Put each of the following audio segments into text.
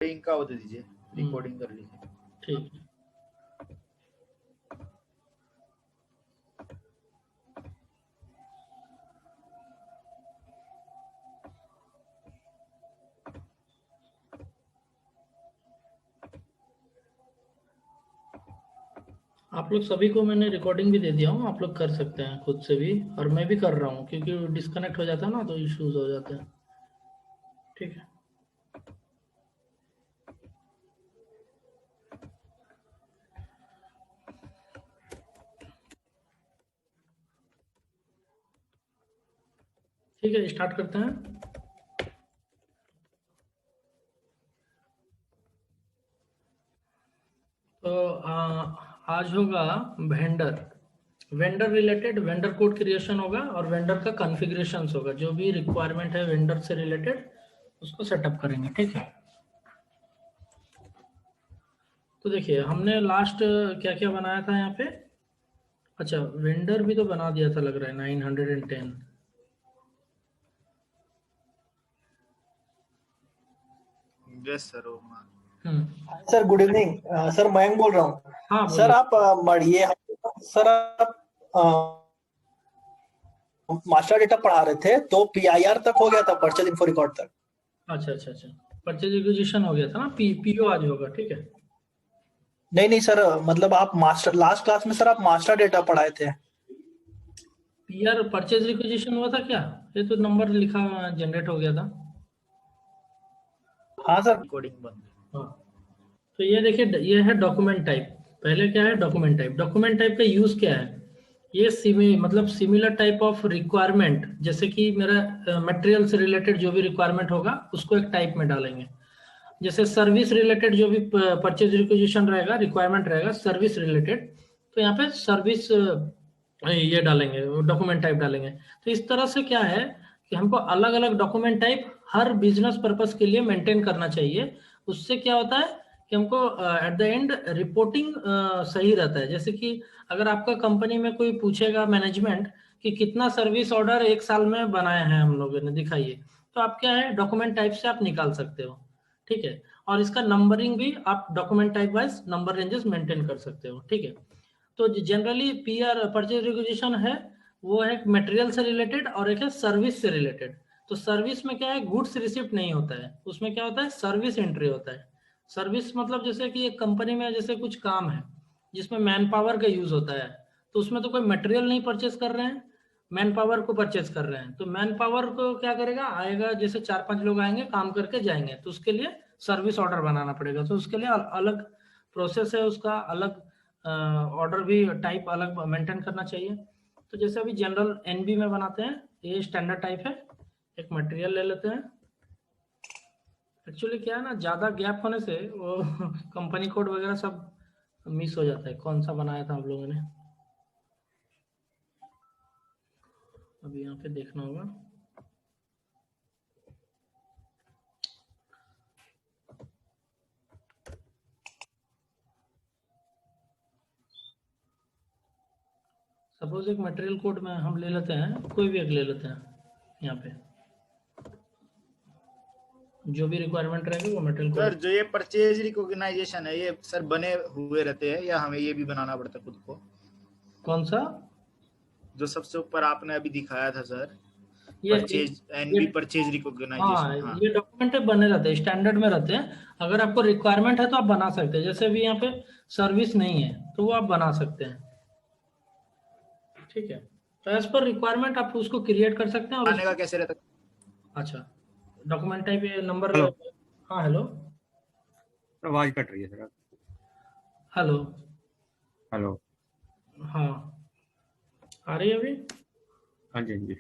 Recording का वो दे दीजिए, रिकॉर्डिंग कर लीजिए। ठीक है। आप लोग सभी को मैंने रिकॉर्डिंग भी दे दिया हूँ, आप लोग कर सकते हैं खुद से भी, और मैं भी कर रहा हूँ क्योंकि डिस्कनेक्ट हो जाता है ना तो इश्यूज हो जाते हैं। ठीक है, ठीक है, स्टार्ट करते हैं। तो आज होगा vendor related, vendor code creation होगा और वेंडर का कॉन्फ़िगरेशंस होगा। जो भी रिक्वायरमेंट है वेंडर से रिलेटेड उसको सेटअप करेंगे। ठीक है, तो देखिए हमने लास्ट क्या क्या बनाया था यहाँ पे। अच्छा, वेंडर भी तो बना दिया था लग रहा है 910। Yes sir. Sir good evening sir, Mayank बोल रहा हूँ। हाँ सर बोलिए। आप ये सर आप मास्टर डेटा पढ़ा रहे थे तो PIR तक हो गया था, परचेज इन्फो रिकॉर्ड तक। अच्छा अच्छा अच्छा, परचेज रिक्विजिशन हो गया था ना, पीओ आज होगा। ठीक है, नहीं सर, मतलब आप मास्टर लास्ट क्लास में सर आप मास्टर डेटा पढ़ाए थे। पीआर परचेज रिक्विजिशन हुआ था क्या? ये तो नंबर लिखा जनरेट हो गया था। हाँ सर। रिकॉर्डिंग बंद। हाँ, तो ये देखिए, ये है डॉक्यूमेंट टाइप। पहले क्या है डॉक्यूमेंट टाइप। डॉक्यूमेंट टाइप का यूज क्या है? ये मतलब सिमिलर टाइप ऑफ रिक्वायरमेंट, जैसे कि मेरा मटेरियल से रिलेटेड जो भी रिक्वायरमेंट होगा उसको एक टाइप में डालेंगे। जैसे सर्विस रिलेटेड जो भी परचेज रिक्विजिशन रहेगा, रिक्वायरमेंट रहेगा सर्विस रिलेटेड, तो यहाँ पे सर्विस ये डालेंगे, डॉक्यूमेंट टाइप डालेंगे। तो इस तरह से क्या है कि हमको अलग अलग डॉक्यूमेंट टाइप हर बिजनेस पर्पस के लिए मेंटेन करना चाहिए। उससे क्या होता है कि हमको एट द एंड रिपोर्टिंग सही रहता है। जैसे कि अगर आपका कंपनी में कोई पूछेगा मैनेजमेंट कि कितना सर्विस ऑर्डर एक साल में बनाए हैं हम लोगों ने, दिखाइए, तो आप क्या है डॉक्यूमेंट टाइप से आप निकाल सकते हो। ठीक है, और इसका नंबरिंग भी आप document type wise number ranges maintain कर सकते हो। ठीक है, तो जनरली पीआर परचेज रिक्विजिशन है, वो है मटेरियल से रिलेटेड और एक है सर्विस से रिलेटेड। तो सर्विस में क्या है, गुड्स रिसिप्ट नहीं होता है, उसमें क्या होता है सर्विस एंट्री होता है। सर्विस मतलब जैसे कि एक कंपनी में जैसे कुछ काम है जिसमें मैन पावर का यूज होता है, तो उसमें तो कोई मटेरियल नहीं परचेज कर रहे हैं, मैन पावर को परचेज कर रहे हैं। तो मैन पावर को क्या करेगा, आएगा, जैसे 4-5 लोग आएंगे काम करके जाएंगे, तो उसके लिए सर्विस ऑर्डर बनाना पड़ेगा। तो उसके लिए अलग प्रोसेस है, उसका अलग ऑर्डर भी टाइप अलग मेंटेन करना चाहिए। तो जैसे अभी जनरल एनबी में बनाते हैं, ये स्टैंडर्ड टाइप है। एक मटेरियल ले लेते हैं। एक्चुअली क्या है ना, ज़्यादा गैप होने से वो कंपनी कोड वगैरह सब मिस हो जाता है, कौन सा बनाया था हम लोगों ने। अभी यहाँ पे देखना होगा। सपोज एक मटेरियल कोड में हम ले लेते हैं, कोई भी एक ले लेते हैं, यहाँ पे जो भी रिक्वायरमेंट रहेगी वो मटेरियल सर कोड। जो ये परचेज रिकॉग्नाइजेशन है, ये सर बने हुए रहते हैं या हमें ये भी बनाना पड़ता है खुद को? कौन सा? जो सबसे ऊपर आपने अभी दिखाया था सर, ये परचेज ये एनबी परचेज हाँ, रिकॉग्नाइजेशन। हाँ ये डॉक्यूमेंट बने रहते हैं, स्टैंडर्ड में रहते हैं। अगर आपको रिक्वायरमेंट है तो आप बना सकते हैं। जैसे अभी यहाँ पे सर्विस नहीं है तो वो आप बना सकते हैं। ठीक है, तो एज पर रिक्वायरमेंट आप उसको क्रिएट कर सकते हैं और आने का कैसे रहता है? अच्छा, डॉक्यूमेंट टाइप ये नंबर। हेलो, हाँ हेलो। आवाज कट रही है सर। हेलो। हेलो। हाँ, आ रही है अभी? हाँ जी, हाँ जी।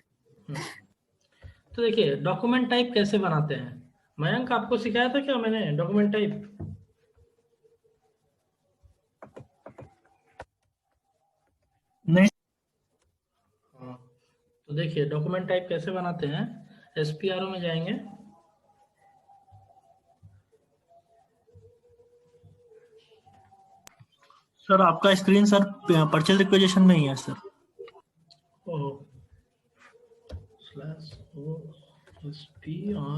तो देखिए डॉक्यूमेंट टाइप कैसे बनाते हैं, मयंक आपको सिखाया था क्या मैंने डॉक्यूमेंट टाइप? नहीं। हाँ, तो देखिए डॉक्यूमेंट टाइप कैसे बनाते हैं। एसपीआरओ में जाएंगे। सर आपका स्क्रीन सर परचेज रिक्विजिशन में ही है सर। ओ /o/SPRO,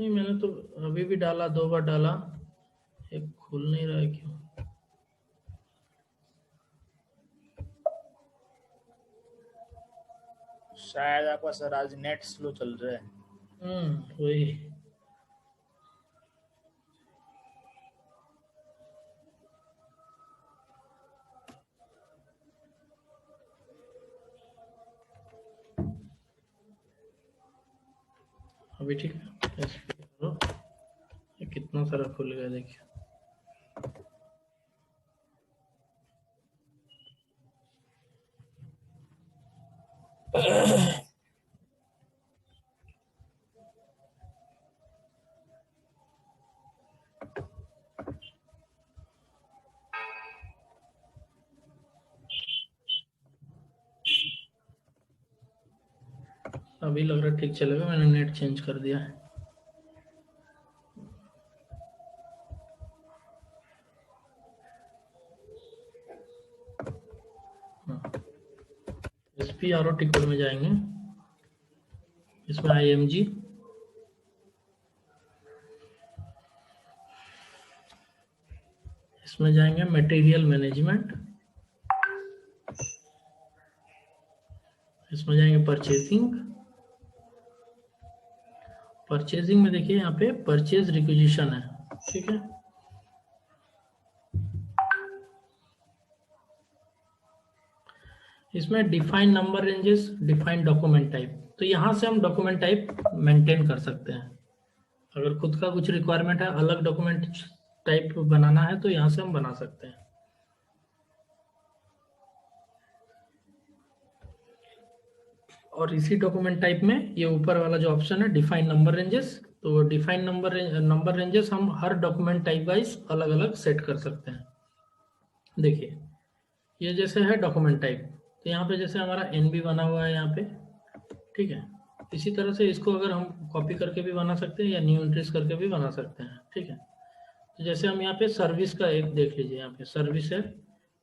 नहीं मैंने तो अभी भी डाला, 2 बार डाला, एक खुल नहीं रहा है क्यों? शायद आपका सर आज नेट स्लो चल रहा है। वही। अभी ठीक है, ये कितना सारा खुल गया देखिए। अभी लग रहा है ठीक चलेगा, मैंने नेट चेंज कर दिया है। SPROT कोड में जाएंगे, इसमें IMG, इसमें जाएंगे मटेरियल मैनेजमेंट, इसमें जाएंगे परचेजिंग। परचेजिंग में देखिए यहाँ पे परचेज रिक्विजिशन है, ठीक है। इसमें define number ranges, define document type, तो यहाँ से हम डॉक्यूमेंट टाइप मेंटेन कर सकते हैं। अगर खुद का कुछ रिक्वायरमेंट है, अलग डॉक्यूमेंट टाइप बनाना है, तो यहाँ से हम बना सकते हैं। और इसी डॉक्यूमेंट टाइप में ये ऊपर वाला जो ऑप्शन है डिफाइन नंबर रेंजेस, तो डिफाइन नंबर रेंजेस हम हर डॉक्यूमेंट टाइप वाइज अलग अलग सेट कर सकते हैं। देखिए ये जैसे है डॉक्यूमेंट टाइप, तो यहाँ पे जैसे हमारा NB बना हुआ है यहाँ पे, ठीक है। इसी तरह से इसको अगर हम कॉपी करके भी बना सकते हैं या न्यू एंट्रीज करके भी बना सकते हैं, ठीक है। तो जैसे हम यहाँ पे सर्विस का एक देख लीजिए, यहाँ पे सर्विस है,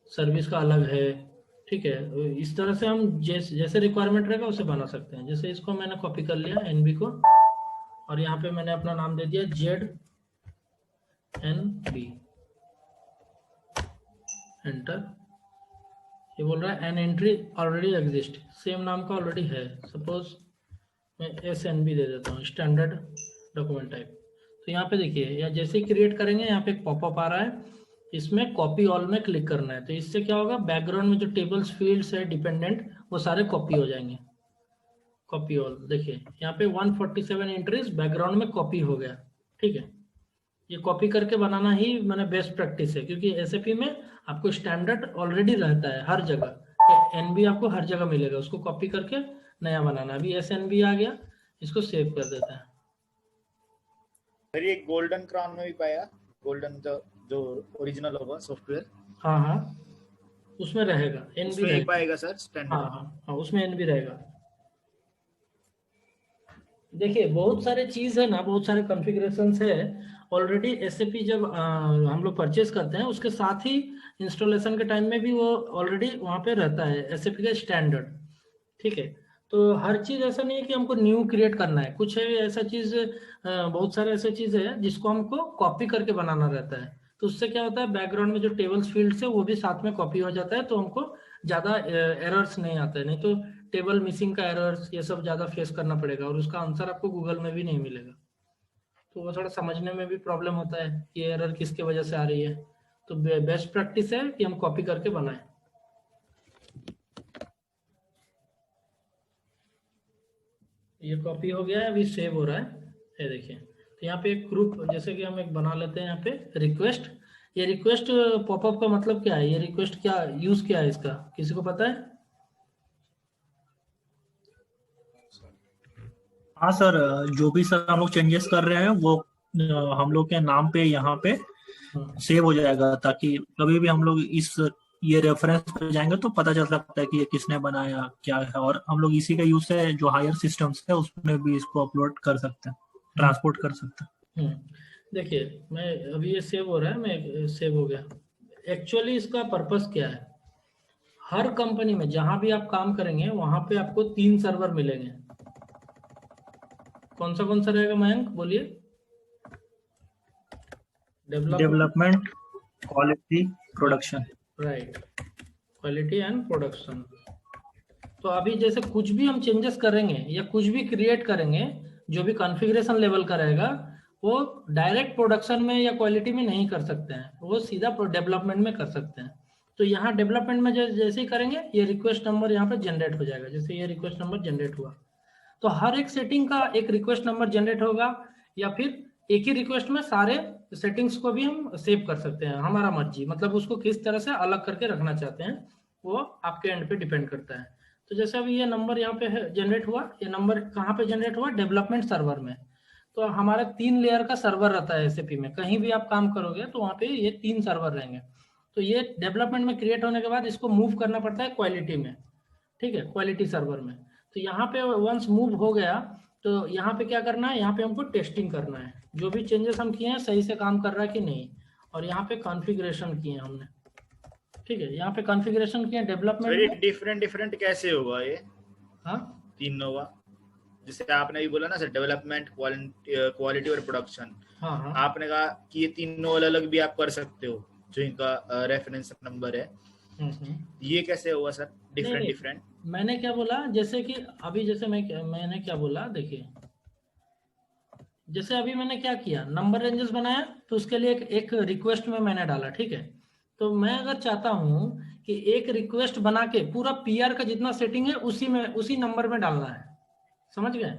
सर्विस का अलग है, ठीक है। इस तरह से हम जैसे रिक्वायरमेंट रहेगा उसे बना सकते हैं। जैसे इसको मैंने कॉपी कर लिया NB को, और यहाँ पे मैंने अपना नाम दे दिया ZNB, एंटर। ये बोल रहा है an entry already exist, same नाम का ऑलरेडी है। सपोज मैं SNB दे देता हूँ, स्टैंडर्ड डॉक्यूमेंट टाइप। तो यहाँ पे देखिए, या जैसे ही क्रिएट करेंगे यहाँ पे एक पॉपअप आ रहा है, इसमें कॉपी ऑल में क्लिक करना है। तो इससे क्या होगा, बैकग्राउंड में जो टेबल्स फील्ड्स है डिपेंडेंट, वो सारे कॉपी हो जाएंगे। कॉपी ऑल, देखिए यहाँ पे 147 एंट्रीज बैकग्राउंड में कॉपी हो गया, ठीक है। ये कॉपी करके बनाना ही मैंने बेस्ट प्रैक्टिस है, क्योंकि SAP में आपको स्टैंडर्ड ऑलरेडी रहता है हर जगह। NB आपको हर जगह मिलेगा, उसको कॉपी करके नया बनाना। अभी SNB आ गया, इसको सेव कर देता है। फिर ये गोल्डन क्राउन में भी पाया, गोल्डन जो ओरिजिनल होगा सॉफ्टवेयर, हाँ हाँ उसमें रहेगा, NB उसमें रहेगा। पाएगा सर स्टैंडर्ड। हाँ उसमें NB रहेगा। देखिए बहुत सारे चीज है ना, बहुत सारे कॉन्फ़िगरेशंस है ऑलरेडी। SAP जब हम लोग परचेज करते हैं, उसके साथ ही इंस्टॉलेशन के टाइम में भी वो ऑलरेडी वहाँ पे रहता है SAP का स्टैंडर्ड, ठीक है। तो हर चीज ऐसा नहीं है कि हमको न्यू क्रिएट करना है, कुछ है ऐसा चीज, बहुत सारे ऐसे चीज है जिसको हमको कॉपी करके बनाना रहता है। तो उससे क्या होता है, बैकग्राउंड में जो टेबल्स फील्ड्स है वो भी साथ में कॉपी हो जाता है, तो हमको ज्यादा एरर्स नहीं आते। नहीं तो टेबल मिसिंग का एरर्स ये सब ज्यादा फेस करना पड़ेगा, और उसका आंसर आपको गूगल में भी नहीं मिलेगा। तो वो थोड़ा समझने में भी प्रॉब्लम होता है कि एरर किसके वजह से आ रही है। तो बेस्ट प्रैक्टिस है कि हम कॉपी करके बनाएं। ये कॉपी हो गया है, अभी सेव हो रहा है, ये देखिए। तो यहाँ पे एक ग्रुप, जैसे कि हम एक बना लेते हैं यहाँ पे रिक्वेस्ट। ये रिक्वेस्ट पॉपअप का मतलब क्या है, ये रिक्वेस्ट क्या यूज क्या है इसका, किसी को पता है? हाँ सर, जो भी सर हम लोग चेंजेस कर रहे हैं वो हम लोग के नाम पे यहाँ पे सेव हो जाएगा, ताकि कभी भी हम लोग ये रेफरेंस पे जाएंगे तो पता चल सकता है कि ये किसने बनाया क्या है। और हम लोग इसी का यूज से जो हायर सिस्टम्स है उसमें भी इसको अपलोड कर सकते हैं, ट्रांसपोर्ट कर सकते हैं। देखिए मैं अभी ये सेव हो रहा है, मैं सेव हो गया। एक्चुअली इसका पर्पस क्या है, हर कंपनी में जहां भी आप काम करेंगे वहां पे आपको 3 सर्वर मिलेंगे। कौन सा रहेगा मयंक, बोलिए? Development, quality, production. Right, quality and production. तो अभी जैसे कुछ भी हम चेंजेस करेंगे या कुछ भी क्रिएट करेंगे, जो भी कॉन्फ़िगरेशन लेवल का रहेगा, वो डायरेक्ट प्रोडक्शन में या क्वालिटी में नहीं कर सकते हैं, वो सीधा डेवलपमेंट में कर सकते हैं। तो यहाँ डेवलपमेंट में जैसे ही करेंगे, ये रिक्वेस्ट नंबर यहाँ पे जनरेट हो जाएगा। जैसे ये रिक्वेस्ट नंबर जनरेट हुआ, तो हर एक सेटिंग का एक रिक्वेस्ट नंबर जनरेट होगा, या फिर एक ही रिक्वेस्ट में सारे सेटिंग्स को भी हम सेव कर सकते हैं, हमारा मर्जी। मतलब उसको किस तरह से अलग करके रखना चाहते हैं, वो आपके एंड पे डिपेंड करता है। तो जैसे अभी ये नंबर यहाँ पे जनरेट हुआ, ये नंबर कहाँ पे जनरेट हुआ? डेवलपमेंट सर्वर में। तो हमारा 3 लेयर का सर्वर रहता है एसएपी में। कहीं भी आप काम करोगे तो वहाँ पे ये 3 सर्वर रहेंगे। तो ये डेवलपमेंट में क्रिएट होने के बाद इसको मूव करना पड़ता है क्वालिटी में, ठीक है, क्वालिटी सर्वर में। तो यहाँ पे वंस मूव हो गया, तो यहाँ पे क्या करना है? यहाँ पे हमको टेस्टिंग करना है, जो भी चेंजेस हम किए हैं सही से काम कर रहा है कि नहीं। और यहाँ पे कॉन्फ़िगरेशन किए हमने, ठीक है, यहाँ पे कॉन्फ़िगरेशन किए डेवलपमेंट में। डिफरेंट डिफरेंट कैसे होगा ये? हाँ, तीनों का, जैसे आपने भी बोला ना सर, डेवलपमेंट, क्वालिटी और प्रोडक्शन। हाँ, हाँ, आपने कहा कि ये तीनों अलग अलग भी आप कर सकते हो, जो इनका रेफरेंस नंबर है। ये कैसे होगा सर, डिफरेंट डिफरेंट? मैंने क्या बोला, जैसे कि अभी जैसे मैंने क्या बोला, देखिए, जैसे अभी मैंने क्या किया, नंबर रेंजेस बनाया, तो उसके लिए एक रिक्वेस्ट में मैंने डाला, ठीक है। तो मैं अगर चाहता हूं कि एक रिक्वेस्ट बना के पूरा पीआर का जितना सेटिंग है उसी नंबर में डालना है, समझ गए?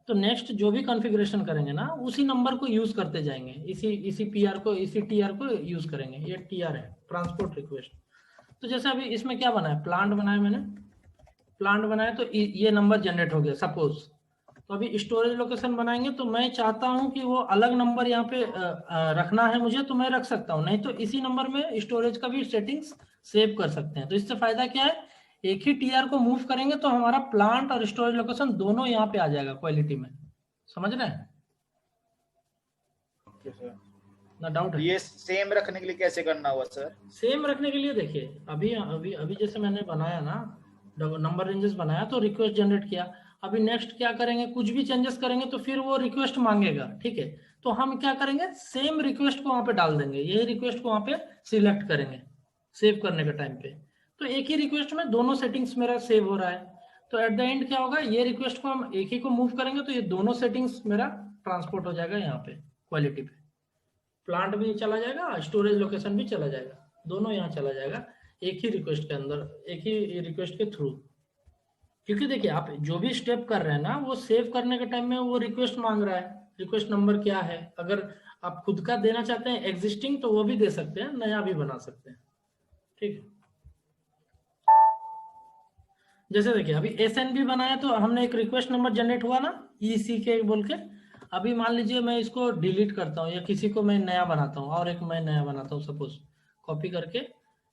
तो नेक्स्ट जो भी कॉन्फ़िगरेशन करेंगे ना, उसी नंबर को यूज करते जाएंगे, इसी पीआर को, इसी टीआर को यूज करेंगे। ये टीआर है, ट्रांसपोर्ट रिक्वेस्ट। तो जैसे अभी इसमें क्या बनाया, प्लांट बनाया मैंने, प्लांट बनाया, तो ये नंबर जनरेट हो गया सपोज। तो अभी स्टोरेज लोकेशन बनाएंगे, तो मैं चाहता हूं कि वो अलग नंबर यहाँ पे रखना है मुझे, तो मैं रख सकता हूँ, नहीं तो इसी नंबर में स्टोरेज का भी सेटिंग्स सेव कर सकते हैं। तो इससे फायदा क्या है, एक ही टीआर को मूव करेंगे तो हमारा प्लांट और स्टोरेज लोकेशन दोनों यहाँ पे आ जाएगा क्वालिटी में, समझ रहे हैं ना? डाउट है? ये सेम रखने के लिए कैसे करना होगा सर? सेम रखने के लिए देखिए, अभी अभी अभी जैसे मैंने बनाया ना, नंबर रेंजेस बनाया, तो रिक्वेस्ट जनरेट किया। अभी नेक्स्ट क्या करेंगे, कुछ भी चेंजेस करेंगे तो फिर वो रिक्वेस्ट मांगेगा, ठीक है। तो हम क्या करेंगे, सेम रिक्वेस्ट को वहां पे डाल देंगे, यही रिक्वेस्ट को वहां पे सिलेक्ट करेंगे सेव करने के टाइम पे। तो एक ही रिक्वेस्ट में दोनों सेटिंग्स मेरा सेव हो रहा है। तो एट द एंड क्या होगा, ये रिक्वेस्ट को हम एक ही को मूव करेंगे तो ये दोनों सेटिंग्स मेरा ट्रांसपोर्ट हो जाएगा यहाँ पे क्वालिटी पे। प्लांट भी चला जाएगा, स्टोरेज लोकेशन भी चला जाएगा, दोनों यहाँ चला जाएगा एक ही रिक्वेस्ट के अंदर, एक ही रिक्वेस्ट के थ्रू। क्योंकि देखिए, आप जो भी स्टेप कर रहे हैं ना, वो सेव करने के टाइम में वो रिक्वेस्ट मांग रहा है, रिक्वेस्ट नंबर क्या है। अगर आप खुद का देना चाहते हैं एग्जिस्टिंग, तो वो भी दे सकते हैं, नया भी बना सकते हैं, ठीक है। जैसे देखिए, अभी एसएनबी बनाया तो हमने एक रिक्वेस्ट नंबर जनरेट हुआ ना, ईसी के बोल के। अभी मान लीजिए मैं इसको डिलीट करता हूँ, या किसी को मैं नया बनाता हूँ, और एक मैं नया बनाता हूँ सपोज, कॉपी करके,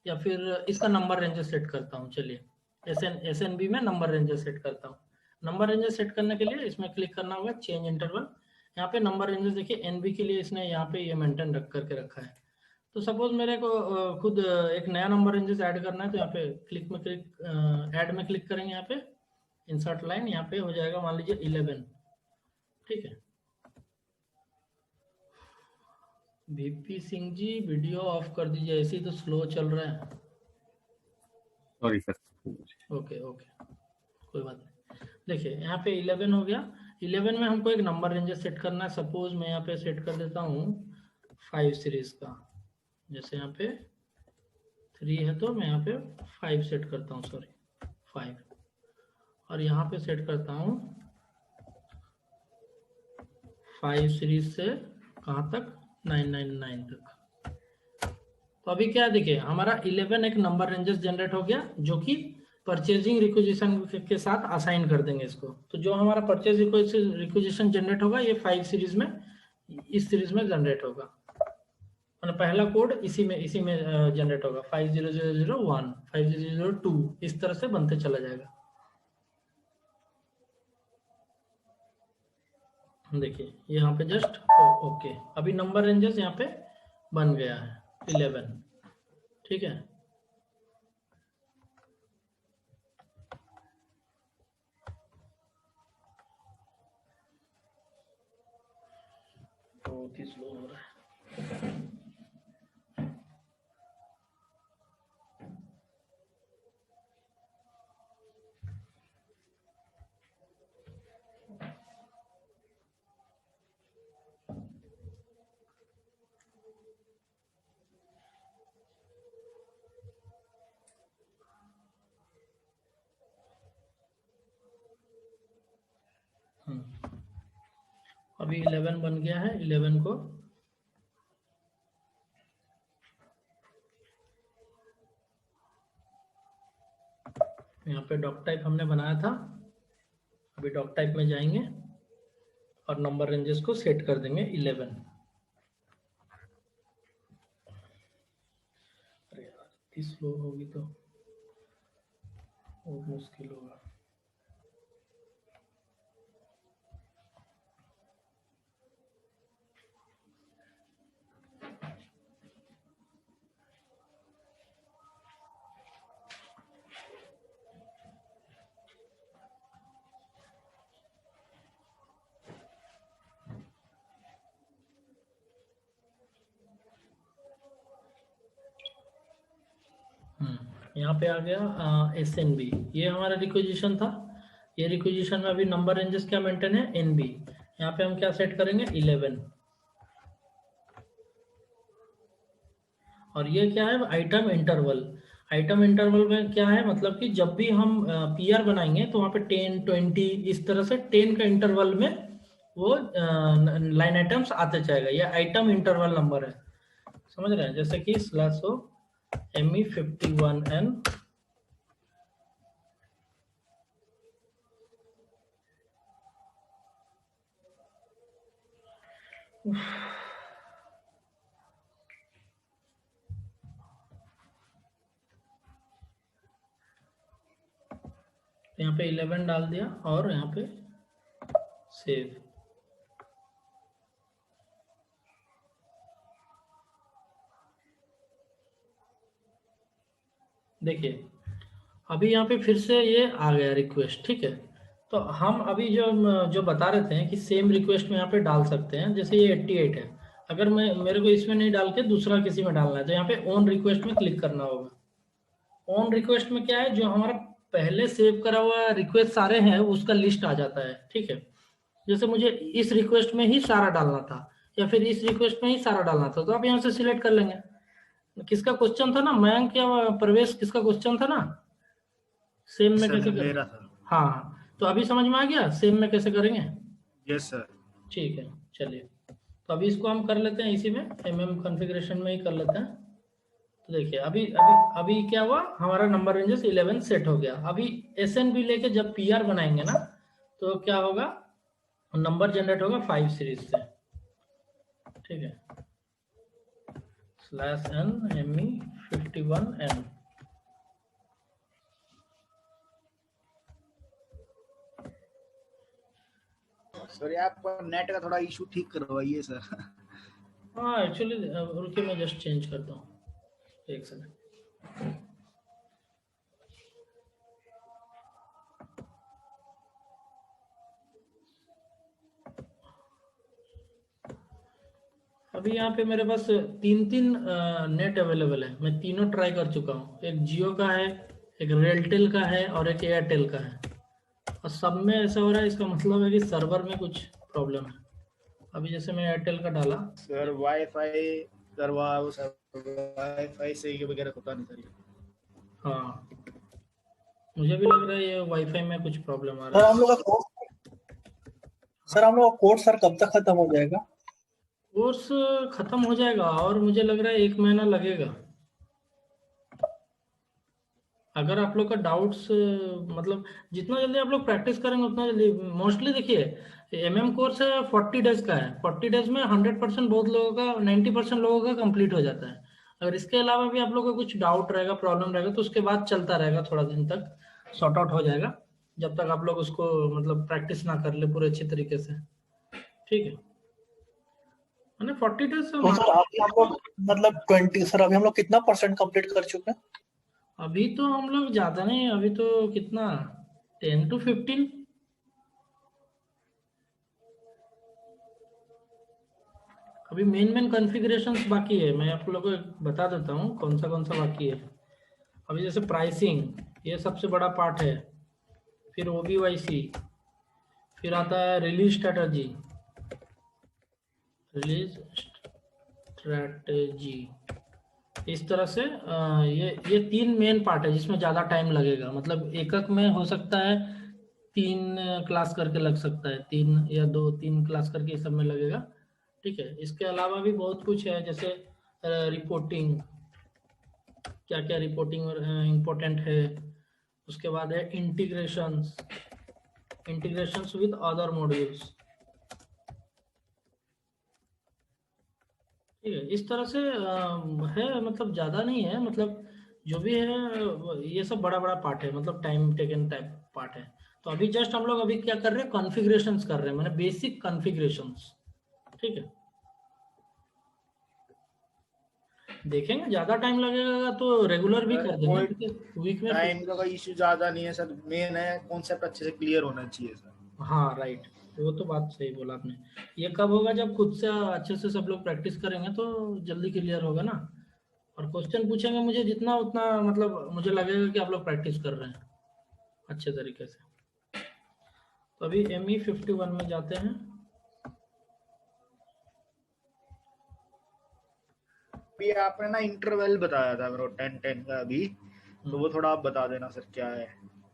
या फिर इसका नंबर रेंजेस सेट करता हूँ। चलिए, एसएनबी में नंबर रेंजेस सेट करता हूँ। नंबर रेंजेस सेट करने के लिए इसमें क्लिक करना होगा, चेंज इंटरवल। यहाँ पे नंबर रेंजेस देखिए, एनबी के लिए इसने यहाँ पे ये मेंटेन करके रखा है। तो सपोज मेरे को खुद एक नया नंबर रेंजेस ऐड करना है, तो यहाँ पे ऐड में क्लिक करेंगे, यहाँ पे इंसर्ट लाइन, यहाँ पे हो जाएगा मान लीजिए 11, ठीक है। VP Singh ji, video off कर दीजिए, ऐसे ही तो स्लो चल रहा है। Sorry sir. ओके ओके, कोई बात नहीं। देखिए यहाँ पे 11 हो गया। 11 में हमको एक नंबर रेंजेस सेट करना है। सपोज मैं यहाँ पे सेट कर देता हूँ 5 सीरीज का। जैसे यहाँ पे 3 है तो मैं यहाँ पे 5 सेट करता हूँ, सॉरी 5। और यहाँ पे सेट करता हूँ 5 सीरीज से कहाँ तक, 999 तक। तो अभी क्या देखिए, हमारा 11 एक नंबर रेंजेस जनरेट हो गया, जो कि परचेजिंग रिक्विजिशन के साथ असाइन कर देंगे इसको। तो जो हमारा परचेज रिक्विजिशन जनरेट होगा, ये 5 सीरीज में, इस सीरीज में जनरेट होगा। मतलब पहला कोड इसी में जनरेट होगा, 50001, 50002, इस तरह से बनते चला जाएगा। देखिए यहाँ पे जस्ट ओके, अभी नंबर रेंजेस यहाँ पे बन गया है 11, ठीक है। बहुत ही स्लो हो रहा है। अभी 11 बन गया है। 11 को यहाँ पे डॉक टाइप हमने बनाया था, अभी डॉक टाइप में जाएंगे और नंबर रेंजेस को सेट कर देंगे 11। अरे यार इतनी स्लो होगी तो बहुत मुश्किल होगा। यहाँ पे आ गया SNB, ये हमारा रिक्वेजिशन था। ये रिक्वेजिशन में अभी नंबर रेंजेस क्या मेंटेन है, NB। यहाँ पे हम क्या सेट करेंगे, 11। और ये क्या है, आइटम इंटरवल। आइटम इंटरवल में क्या है, मतलब कि जब भी हम PR बनाएंगे तो वहाँ पे 10, 20 इस तरह से 10 का इंटरवल में वो लाइन आइटम्स आते जाएगा। ये आइटम इंटरवल नंबर है, समझ रहे हैं। जैसे कि /o ME51N यहाँ पे 11 डाल दिया और यहाँ पे सेव। देखिए अभी यहाँ पे फिर से ये आ गया रिक्वेस्ट, ठीक है। तो हम अभी जो बता रहे थे कि सेम रिक्वेस्ट में यहाँ पे डाल सकते हैं। जैसे ये 88 है, अगर मेरे को इसमें नहीं डाल के दूसरा किसी में डालना है तो यहाँ पे ऑन रिक्वेस्ट में क्लिक करना होगा। ऑन रिक्वेस्ट में क्या है, जो हमारा पहले सेव करा हुआ रिक्वेस्ट सारे हैं उसका लिस्ट आ जाता है, ठीक है। जैसे मुझे इस रिक्वेस्ट में ही सारा डालना था या फिर इस रिक्वेस्ट में ही सारा डालना था, तो आप यहाँ से सिलेक्ट कर लेंगे। किसका क्वेश्चन था ना, मयंक या प्रवेश, किसका क्वेश्चन था ना, सेम में कैसे करेंगे? हाँ, तो अभी समझ में आ गया सेम में कैसे करेंगे? Yes sir. ठीक है, चलिए तो अभी इसको हम कर लेते हैं इसी में कॉन्फ़िगरेशन में ही कर लेते हैं। तो देखिए अभी अभी अभी क्या हुआ, हमारा नंबर रेंजेस 11 सेट हो गया। अभी SNB लेके जब PR बनाएंगे ना तो क्या होगा, नंबर जनरेट होगा 5 सीरीज से, ठीक है। /n ME51N। सॉरी, आप नेट का थोड़ा इशू ठीक करवाइए सर। हाँ एक्चुअली रुकिए मैं जस्ट चेंज करता हूँ, एक सेकंड। अभी यहाँ पे मेरे पास 3 नेट अवेलेबल है, मैं तीनों ट्राई कर चुका हूँ। एक जियो का है, एक रेलटेल का है और एक एयरटेल का है, और सब में ऐसा हो रहा है। इसका मतलब है कि सर्वर में कुछ प्रॉब्लम है। अभी जैसे मैं एयरटेल का डाला सर, वाईफाई करवाओ सर, वाईफाई से ये वगैरह होता नहीं सर। हाँ मुझे भी लग रहा है ये वाईफाई में कुछ प्रॉब्लम आ रहा है। सर हम लोग का कोर्स सर कब तक खत्म हो जाएगा? कोर्स खत्म हो जाएगा और मुझे लग रहा है 1 महीना लगेगा। अगर आप लोग का डाउट्स मतलब जितना जल्दी आप लोग प्रैक्टिस करेंगे उतना जल्दी। मोस्टली देखिए कोर्स है 40 डेज का है। 40 डेज में 100% बहुत लोगों का, 90% लोगों का कंप्लीट हो जाता है। अगर इसके अलावा भी आप लोग का कुछ डाउट रहेगा, प्रॉब्लम रहेगा, तो उसके बाद चलता रहेगा, थोड़ा दिन तक सॉर्ट आउट हो जाएगा, जब तक आप लोग उसको मतलब प्रैक्टिस ना कर ले पूरे अच्छी तरीके से, ठीक है। मैंने 40 डेज से तो सर अभी हम लोग मतलब 20 सर अभी हम लोग कितना % कंप्लीट कर चुके हैं? अभी तो हम लोग ज्यादा नहीं, अभी तो कितना 10 to 15। अभी मेन कॉन्फ़िगरेशंस बाकी है, मैं आप लोगों को बता देता हूँ कौन सा बाकी है। अभी जैसे प्राइसिंग, ये सबसे बड़ा पार्ट है। फिर OBYC, फिर आता है रिलीज स्ट्रेटजी। इस तरह से ये 3 मेन पार्ट है जिसमें ज़्यादा टाइम लगेगा। मतलब एक में हो सकता है 3 क्लास करके लग सकता है, 3 या 2-3 क्लास करके सब में लगेगा। ठीक है, इसके अलावा भी बहुत कुछ है, जैसे रिपोर्टिंग, क्या क्या रिपोर्टिंग इम्पोर्टेंट है। उसके बाद है इंटीग्रेशंस विद अदर मॉड्यूल्स। ठीक है, इस तरह से है, मतलब ज्यादा नहीं है, मतलब जो भी है ये सब बड़ा बड़ा पार्ट है, मतलब टाइम टेकन टाइप पार्ट है। तो अभी जस्ट हम लोग अभी क्या कर रहे हैं, कॉन्फ़िगरेशंस कर रहे हैं, मैंने बेसिक कॉन्फ़िगरेशंस। ठीक है, देखेंगे, ज्यादा टाइम लगेगा तो रेगुलर भी कर देंगे, वीक में टाइम का इशू ज्यादा नहीं है सर, मेन है कॉन्सेप्ट अच्छे से क्लियर होना चाहिए सर। हाँ राइट, वो तो बात सही बोला आपने। ये कब होगा, जब खुद से अच्छे से सब लोग प्रैक्टिस करेंगे तो जल्दी क्लियर होगा ना। और क्वेश्चन पूछेंगे मुझे जितना उतना, मतलब मुझे लगेगा कि आप लोग प्रैक्टिस कर रहे हैं अच्छे तरीके से। तो अभी ME 51 में जाते हैं। अभी आपने ना इंटरवल बताया था मेरे को 10-10 का अभी, तो वो थोड़ा आप बता देना सर क्या है।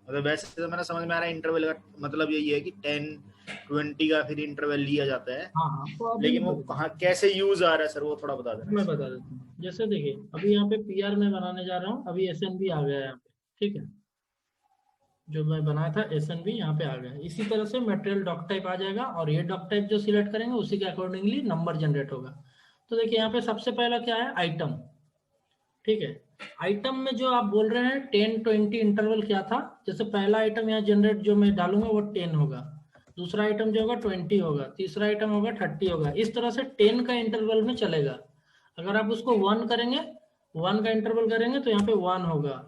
मतलब वैसे तो मैंने समझ में आ रहा है इंटरवल का मतलब यही है कि 10-20 का फिर इंटरवल लिया जाता है। हाँ, तो लेकिन वो कहाँ कैसे यूज आ रहा है सर, वो थोड़ा बता देना। मैं बता देता हूँ। जैसे देखिए, अभी यहाँ पे PR में बनाने जा रहा हूँ, अभी SNB आ गया है यहाँ पे। ठीक है, जो मैं बनाया था SNB यहाँ पे आ गया। इसी तरह से मटेरियल डॉक टाइप आ जाएगा, और ये डॉक टाइप जो सिलेक्ट करेंगे उसी के अकॉर्डिंगली नंबर जनरेट होगा। तो देखिए यहाँ पे सबसे पहला क्या है, आइटम। ठीक है, आइटम में जो आप बोल रहे हैं 10-20 इंटरवल क्या था, जैसे पहला आइटम यहाँ जनरेट जो मैं डालूंगा वो 10 होगा, दूसरा आइटम जो होगा 20 होगा, तीसरा आइटम होगा 30 होगा। इस तरह से 10 का इंटरवल में चलेगा। अगर आप उसको 1 करेंगे, 1 का इंटरवल करेंगे तो यहाँ पे 1 होगा,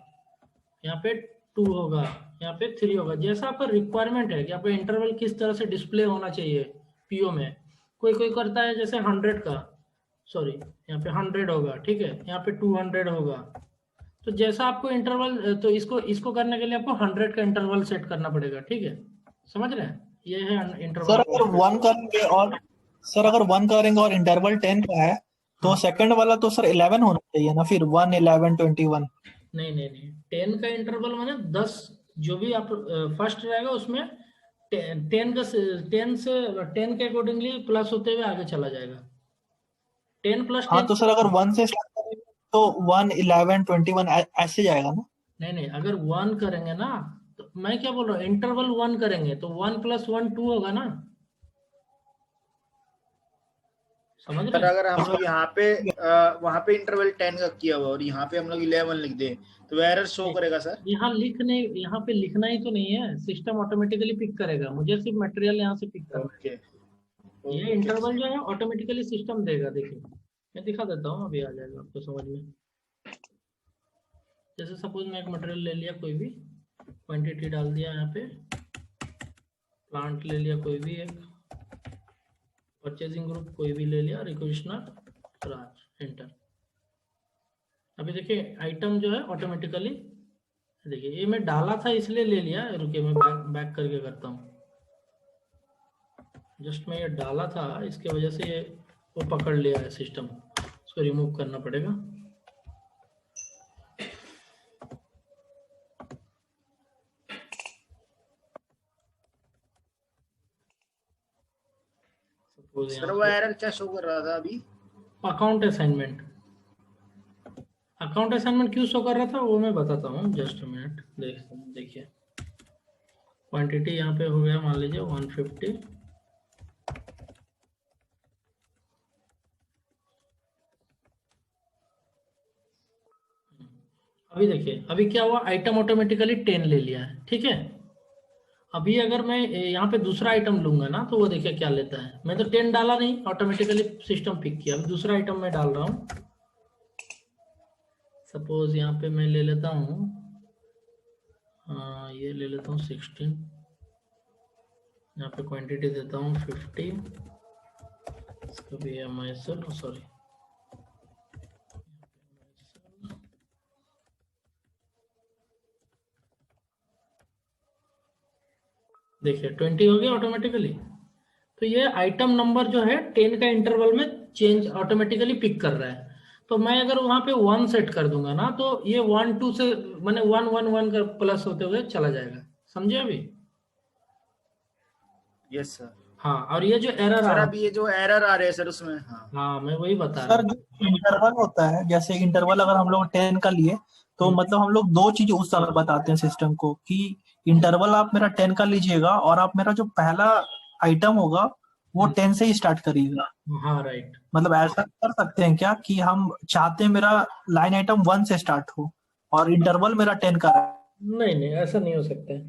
यहाँ पे 2 होगा, यहाँ पे 3 होगा। जैसा आपका रिक्वायरमेंट है कि आपका इंटरवल किस तरह से डिस्प्ले होना चाहिए PO में। कोई कोई करता है जैसे 100 का, सॉरी यहाँ पे 100 होगा, ठीक है, यहाँ पे 200 होगा। तो जैसा आपको इंटरवल, तो इसको करने के लिए आपको 100 का इंटरवल सेट करना पड़ेगा। ठीक है, समझ रहे हैं, ये है इंटरवल। सर अगर 1 करेंगे और इंटरवल 10 का है तो हाँ। सेकंड वाला तो सर 11 होना चाहिए ना, फिर 1, 11, 21। नहीं, 10 का इंटरवल माने 10, जो भी आप फर्स्ट रहेगा उसमें 10 के अकॉर्डिंगली प्लस होते हुए आगे चला जाएगा। 10 + 10। हाँ तो सर अगर 1 से स्टार्ट करेंगे तो 1, 11, 21 ऐसे जाएगा ना। नहीं, अगर 1 करेंगे ना, तो मैं क्या बोल रहा हूँ, इंटरवल 1 करेंगे तो 1 + 1 2 होगा ना, समझ रहे पर हैं? अगर हम लोग यहाँ पे वहाँ पे इंटरवल 10 का किया हुआ और यहाँ पे हम लोग 11 लिख दें तो एरर शो करेगा सर। यहाँ पे लिखना ही तो नहीं है, सिस्टम ऑटोमेटिकली पिक करेगा, मुझे सिर्फ मटेरियल यहाँ से पिक करना है। ये इंटरवल जो है ऑटोमेटिकली सिस्टम देगा। देखिए मैं दिखा देता हूँ, अभी आ जाएगा आपको समझ में। जैसे सपोज मैं एक मटेरियल ले लिया, कोई भी क्वांटिटी डाल दिया, यहाँ पे प्लांट ले लिया, कोई भी एक परचेजिंग ग्रुप कोई भी ले लिया, रिक्वेशनर राज, एंटर। अभी देखिए आइटम जो है ऑटोमेटिकली, देखिए ये मैं डाला था इसलिए ले लिया, रुकिए मैं बैक करके करता हूँ। जस्ट मैं ये डाला था, इसके वजह से ये वो पकड़ लिया है सिस्टम, इसको रिमूव करना पड़ेगा। सर वो एरर क्या शो कर रहा था अभी? अकाउंट असाइनमेंट क्यों शो कर रहा था वो मैं बताता हूँ, जस्ट मिनट। देखिए क्वांटिटी यहाँ पे हो गया, मान लीजिए 150। अभी देखिए, अभी क्या हुआ, आइटम ऑटोमेटिकली 10 ले लिया है। ठीक है, अभी अगर मैं यहाँ पे दूसरा आइटम लूंगा ना, तो वो देखिए क्या लेता है, मैं तो 10 डाला नहीं, ऑटोमेटिकली सिस्टम पिक किया। अभी दूसरा आइटम मैं डाल रहा हूँ, सपोज यहाँ पे मैं ले लेता हूँ, ये ले लेता हूँ 16, यहाँ पे क्वांटिटी देता हूँ 50, इसका भी MISL, सॉरी देखिए 20 हो गया ऑटोमेटिकली। तो ये आइटम नंबर जो है 10 का इंटरवल में चेंज ऑटोमेटिकली पिक कर रहा है। तो मैं अगर वहां पे 1 सेट कर दूंगा ना, तो ये 1 2 से मैंने 1 1 1 का प्लस होते हुए चला जाएगा, समझे अभी? Yes sir. हाँ, और ये जो एरर आ सर रहा अब ये जो एरर आ रहे हैं सर उसमें, हाँ हाँ मैं वही बता रहा सर हूँ। जो इंटरवल होता है, जैसे इंटरवल अगर हम लोग 10 का लिए तो मतलब हम लोग दो चीज उस समय बताते हैं सिस्टम को कि इंटरवल आप मेरा 10 का लीजिएगा और आप मेरा जो पहला आइटम होगा वो 10 से ही स्टार्ट करिएगा। हाँ राइट। मतलब ऐसा कर सकते हैं क्या कि हम चाहते हैं मेरा लाइन आइटम 1 से स्टार्ट हो और इंटरवल मेरा 10 का है, नहीं नहीं, ऐसा नहीं हो सकता है।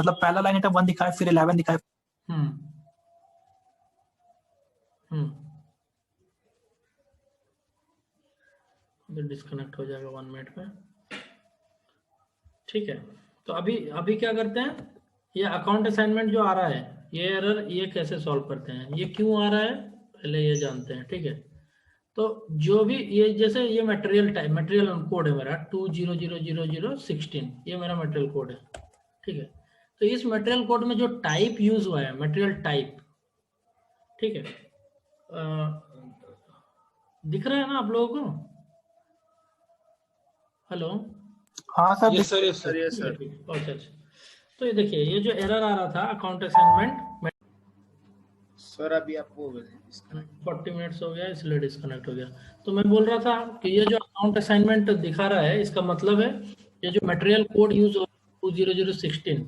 मतलब पहला लाइन आइटम 1 दिखाए फिर 11 दिखाए। हम्म हम्म डिस्कनेक्ट हो जाएगा 1 मिनट में। ठीक है, तो अभी अभी क्या करते हैं, ये अकाउंट असाइनमेंट जो आ रहा है, ये एरर ये कैसे सॉल्व करते हैं, ये क्यों आ रहा है पहले ये जानते हैं। ठीक है, तो जो भी ये जैसे ये मटेरियल टाइप, मटेरियल कोड है मेरा 20000016, ये मेरा मटेरियल कोड है। ठीक है, तो इस मटेरियल कोड में जो टाइप यूज हुआ है, मटेरियल टाइप, ठीक है, दिख रहा है ना आप लोगों को? हेलो? हाँ sir yes sir, yes sir sir. Yes ठीक है सर। ठीक है, अच्छा अच्छा। तो ये देखिए, ये जो एरर आ रहा था अकाउंट असाइनमेंट, सर अभी आपको 40 मिनट्स हो गया इसलिए डिस्कनेक्ट हो गया। तो मैं बोल रहा था कि ये जो अकाउंट असाइनमेंट दिखा रहा है, इसका मतलब है ये जो मटेरियल कोड यूज हो 200016,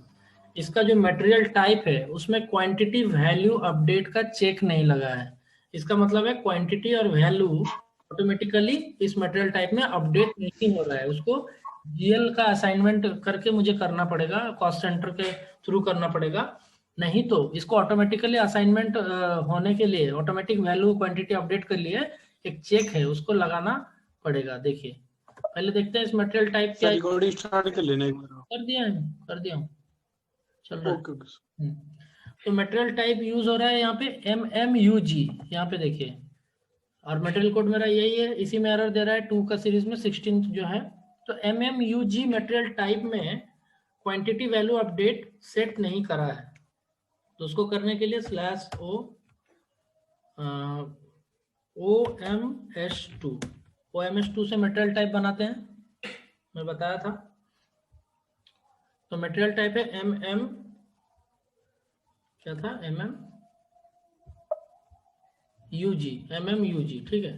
इसका जो मटेरियल टाइप है उसमें क्वांटिटी वैल्यू अपडेट का चेक नहीं लगा है। इसका मतलब है क्वांटिटी और वैल्यू ऑटोमेटिकली इस मटेरियल टाइप में अपडेट नहीं हो रहा है, उसको जीएल का असाइनमेंट करके मुझे करना पड़ेगा, कॉस्ट सेंटर के थ्रू करना पड़ेगा। नहीं तो इसको ऑटोमेटिकली असाइनमेंट होने के लिए, ऑटोमेटिक वैल्यू क्वांटिटी अपडेट के लिए एक चेक है, उसको लगाना पड़ेगा। देखिए पहले देखते हैं इस मटेरियल टाइप क्या सर है। रिकॉर्डिंग स्टार्ट कर लेना एक बार। कर दिया है, कर दिया हूँ, चल रहा है। Okay okay. तो मटेरियल टाइप यूज हो रहा है यहाँ पे MMUG, यहाँ पे देखिए, और मटेरियल कोड मेरा यही है, इसी में एरर दे रहा है 2 का सीरीज में 16 जो है। तो MMUG मटेरियल टाइप में क्वांटिटी वैल्यू अपडेट सेट नहीं करा है, तो उसको करने के लिए OMS2 से मटेरियल टाइप बनाते हैं, मैं बताया था। तो मटेरियल टाइप है क्या था, MMUG, ठीक है।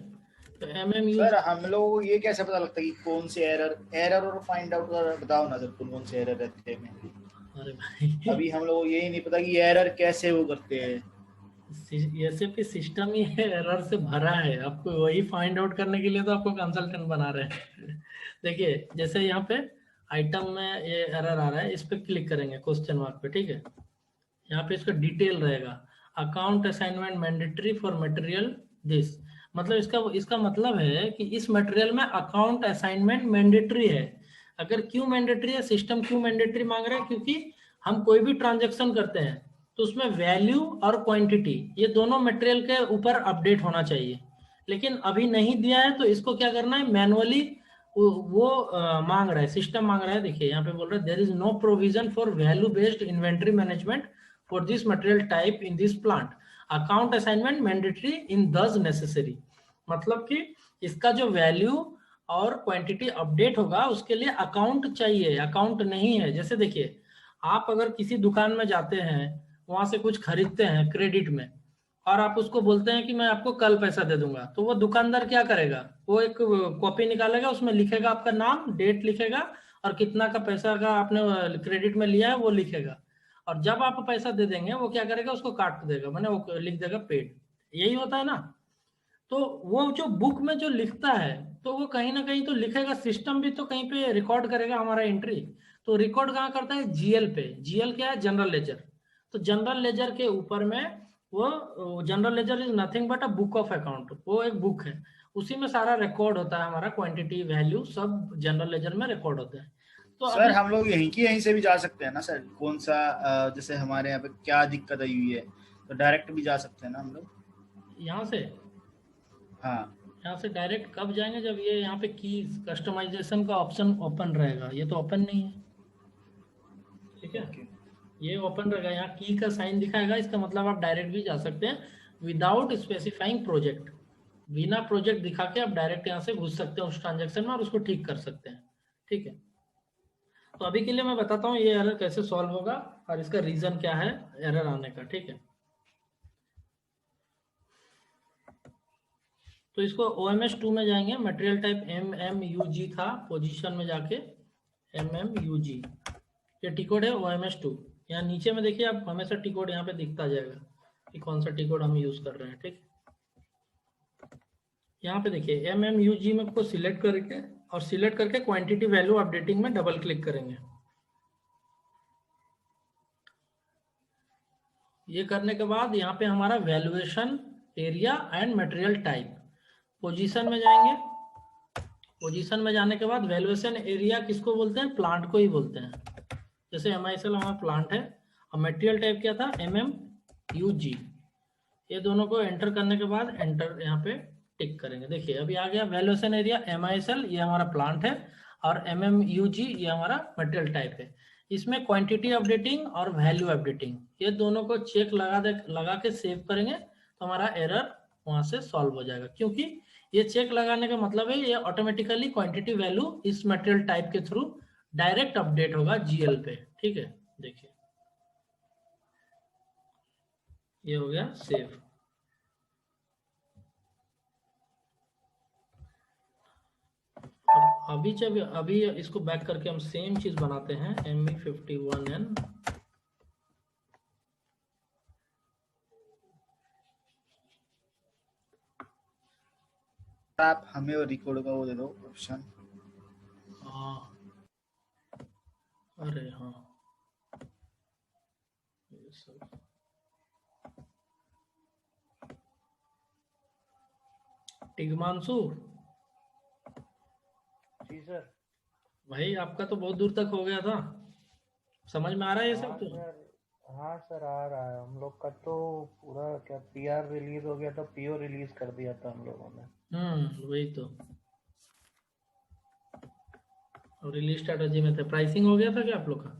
तो MMUG, सर हम लोग को ये कैसे पता लगता है कि कौन से एरर और फाइंड आउट कर बताओ ना सर, कौन से एरर रहते हैं? अरे भाई अभी हम लोग को यही नहीं पता कि एरर कैसे वो करते हैं। SAP सिस्टम ही एरर से भरा है, आपको वही फाइंड आउट करने के लिए तो आपको कंसल्टेंट बना रहे हैं। देखिए जैसे यहाँ पे आइटम में ये एरर आ रहा है, इस पे क्लिक करेंगे क्वेश्चन मार्क पे, ठीक है। यहाँ पे इसका डिटेल रहेगा, account assignment mandatory for material this, मतलब इसका मतलब है कि इस मटेरियल में अकाउंट असाइनमेंट मैंडेटरी है। अगर क्यों मैंडेटरी है, सिस्टम क्यों मैंडेटरी मांग रहा है, क्योंकि हम कोई भी ट्रांजेक्शन करते हैं तो उसमें वैल्यू और क्वांटिटी ये दोनों मटेरियल के ऊपर अपडेट होना चाहिए, लेकिन अभी नहीं दिया है, तो इसको क्या करना है, मैनुअली वो मांग रहा है, सिस्टम मांग रहा है। देखिए यहाँ पे बोल रहा है there is no provision for value based inventory management for this material type in this plant, account assignment mandatory in thus necessary, मतलब कि इसका जो वैल्यू और क्वांटिटी अपडेट होगा उसके लिए अकाउंट चाहिए, अकाउंट नहीं है। जैसे देखिए, आप अगर किसी दुकान में जाते हैं, वहां से कुछ खरीदते हैं क्रेडिट में, और आप उसको बोलते हैं कि मैं आपको कल पैसा दे दूंगा, तो वो दुकानदार क्या करेगा, वो एक कॉपी निकालेगा, उसमें लिखेगा आपका नाम, डेट लिखेगा, और कितना का पैसा का आपने क्रेडिट में लिया है वो लिखेगा, और जब आप पैसा दे देंगे वो क्या करेगा, उसको काट देगा, मैंने वो लिख देगा पेड। यही होता है ना। तो वो जो बुक में जो लिखता है, तो वो कहीं ना कहीं तो लिखेगा, सिस्टम भी तो कहीं पे रिकॉर्ड करेगा हमारा एंट्री। तो रिकॉर्ड कहाँ करता है, जीएल पे। जीएल क्या है, जनरल लेजर। तो जनरल लेजर के ऊपर में वो general ledger is nothing but a book of account, वो एक बुक है, उसी में सारा रिकॉर्ड होता है, हमारा क्वांटिटी वैल्यू सब जनरल लेजर में रिकॉर्ड होता है। तो सर अभी हम लोग यहीं से भी जा सकते हैं ना सर, कौन सा जैसे हमारे यहाँ पे क्या दिक्कत आई हुई है तो डायरेक्ट भी जा सकते हैं ना हम लोग? यहाँ से, हाँ यहाँ से डायरेक्ट कब जाएंगे, जब ये यहाँ पे की कस्टमाइजेशन का ऑप्शन ओपन रहेगा, ये तो ओपन नहीं है, ठीक है। ओके। ये ओपन रहेगा, यहाँ की का साइन दिखाएगा, इसका मतलब आप डायरेक्ट भी जा सकते हैं विदाउट स्पेसिफाइंग प्रोजेक्ट, बिना प्रोजेक्ट दिखा के आप डायरेक्ट यहाँ से घुस सकते हैं उस ट्रांजेक्शन में और उसको ठीक कर सकते हैं, ठीक है। तो अभी के लिए मैं बताता हूँ ये एरर कैसे सॉल्व होगा। और इसका रीजन क्या है एरर आने का, ठीक है। तो इसको OMS2 में जाएंगे, मटेरियल टाइप MMUG था, पोजीशन में जाके MMUG, ये टी कोड है OMS2। यहाँ नीचे में देखिए आप हमेशा टी कोड यहाँ पे दिखता जाएगा कि कौन सा टी कोड हम यूज कर रहे हैं, ठीक। यहाँ पे देखिए MMUG में को सिलेक्ट करके और सिलेक्ट करके क्वांटिटी वैल्यू अपडेटिंग में डबल क्लिक करेंगे। ये करने के बाद यहाँ पे हमारा valuation area and material type, position में जाएंगे। पोजीशन में जाने के बाद वैल्यूएशन एरिया किसको बोलते हैं, प्लांट को ही बोलते हैं। जैसे MISL हमारा प्लांट है और मटेरियल टाइप क्या था MMUG। ये दोनों को एंटर करने के बाद एंटर यहाँ पे टिक करेंगे। देखिए अभी आ गया वैल्यूएशन एरिया MISL, ये हमारा प्लांट है, और MMUG ये हमारा मटेरियल टाइप है। इसमें क्वांटिटी अपडेटिंग और वैल्यू अपडेटिंग ये दोनों को चेक लगा के सेव करेंगे तो हमारा एरर वहां से सॉल्व हो जाएगा, क्योंकि ये चेक लगाने का मतलब है ये ऑटोमेटिकली क्वांटिटी वैल्यू इस मटेरियल टाइप के थ्रू डायरेक्ट अपडेट होगा GL पे, ठीक है। देखिए ये हो गया सेव। अभी जब अभी इसको बैक करके हम सेम चीज बनाते हैं ME51N, आप हमें और रिकॉर्ड का वो दे दो ऑप्शन। हाँ अरे हाँ ये सब टिगमांसू जी सर। भाई आपका तो बहुत दूर तक हो गया था, समझ में आ रहा है ये सब तो? हाँ सर आ रहा है। हम लोग का तो पूरा क्या PR रिलीज हो गया था, PO रिलीज कर दिया था हम लोगों ने। वही तो। और रिलीज स्ट्रेटजी में थे, प्राइसिंग हो गया था क्या आप लोग का?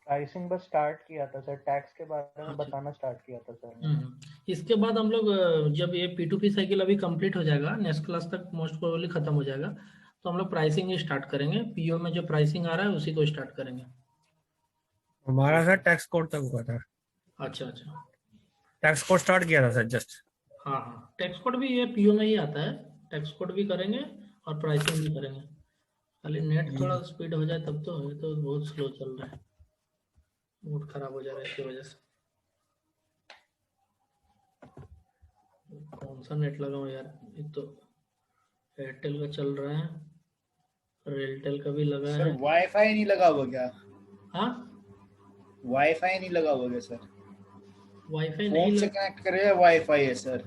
प्राइसिंग बस स्टार्ट किया था सर, टैक्स के बारे में अच्छा। बताना स्टार्ट किया था सर। इसके बाद हम लोग जब ये P2P साइकिल अभी कंप्लीट हो जाएगा, नेक्स्ट क्लास तक मोस्ट प्रोबेबली खत्म हो जाएगा, तो हम लोग प्राइसिंग ही स्टार्ट करेंगे। PO में जो प्राइसिंग आ रहा है उसी को स्टार्ट करेंगे। हमारा सर टैक्स कोड तक हुआ था। अच्छा अच्छा, टैक्स कोड स्टार्ट किया था सर जस्ट। हाँ हाँ, टैक्स कोड भी ये PO में ही आता है, टैक्स कोड भी करेंगे और प्राइसिंग भी करेंगे। खाली नेट थोड़ा स्पीड हो जाए तब तो, ये तो बहुत स्लो चल रहा है, मूड खराब हो जा रहा है इसकी वजह से। कौन सा नेट लगाऊं यार, एक तो एयरटेल का चल रहा है, रेलटेल का भी लगा सर है। वाईफाई नहीं लगा हुआ क्या? हाँ वाईफाई नहीं लगा हुआ क्या सर? वाईफाई फोन नहीं से कनेक्ट करे वाईफाई है सर।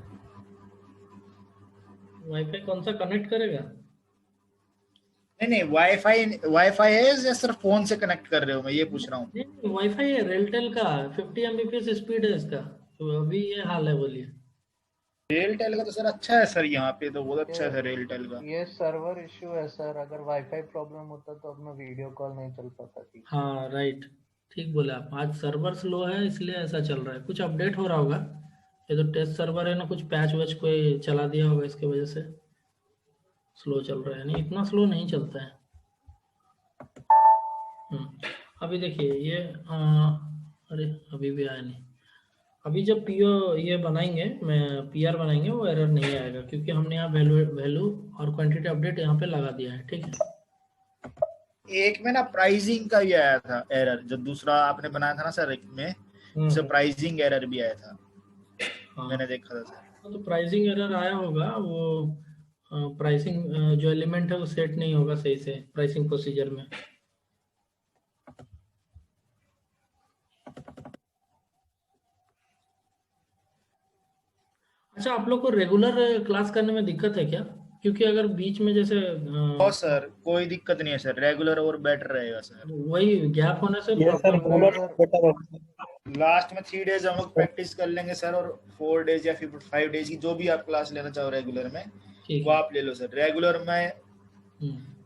वाईफाई कौन सा कनेक्ट करेगा? नहीं वाईफाई है या सर फोन से कनेक्ट कर रहे हो, मैं ये पूछ रहा हूँ। नहीं वाईफाई है रेलटेल का, 50 Mbps स्पीड है इसका, तो अभी ये हाल है, बोलिए। रेलटेल का तो सर अच्छा है सर, यहाँ पे तो बहुत अच्छा है सर रेलटेल का। ये सर्वर इश्यू है सर, अगर वाईफाई प्रॉब्लम होता तो अपना वीडियो कॉल नहीं चल पाता थी। हाँ राइट, ठीक बोले आप, आज सर्वर स्लो है इसलिए ऐसा चल रहा है, कुछ अपडेट हो रहा होगा। ये तो टेस्ट सर्वर है ना, कुछ पैच वैच कोई चला दिया होगा, इसके वजह से स्लो चल रहा है, नहीं इतना स्लो नहीं चलता है। अभी देखिए ये अरे अभी भी आया नहीं। अभी जब PO ये बनाएंगे, मैं PR बनाएंगे, वो एरर नहीं आएगा क्योंकि हमने यहाँ वैल्यू और क्वांटिटी अपडेट यहाँ पे लगा दिया है, ठीक है। एक में ना प्राइसिंग का भी आया था एरर, जो दूसरा आपने बनाया था ना सर, एक में उससे प्राइसिंग एरर भी आया था। हाँ मैंने देखा था सर। तो प्राइसिंग एरर आया होगा, वो प्राइसिंग जो एलिमेंट है वो सेट नहीं होगा सही से प्राइसिंग प्रोसीजर में। अच्छा, आप लोग को रेगुलर क्लास करने में दिक्कत है क्या? क्योंकि अगर बीच में जैसे और सर कोई दिक्कत नहीं है सर, रेगुलर और बेटर रहेगा सर। वही गैप होने से लास्ट में 3 डेज हम लोग प्रैक्टिस कर लेंगे सर, और 4 डेज या फिर 5 डेज की जो भी आप क्लास लेना चाहो रेगुलर में वो आप ले लो सर। रेगुलर में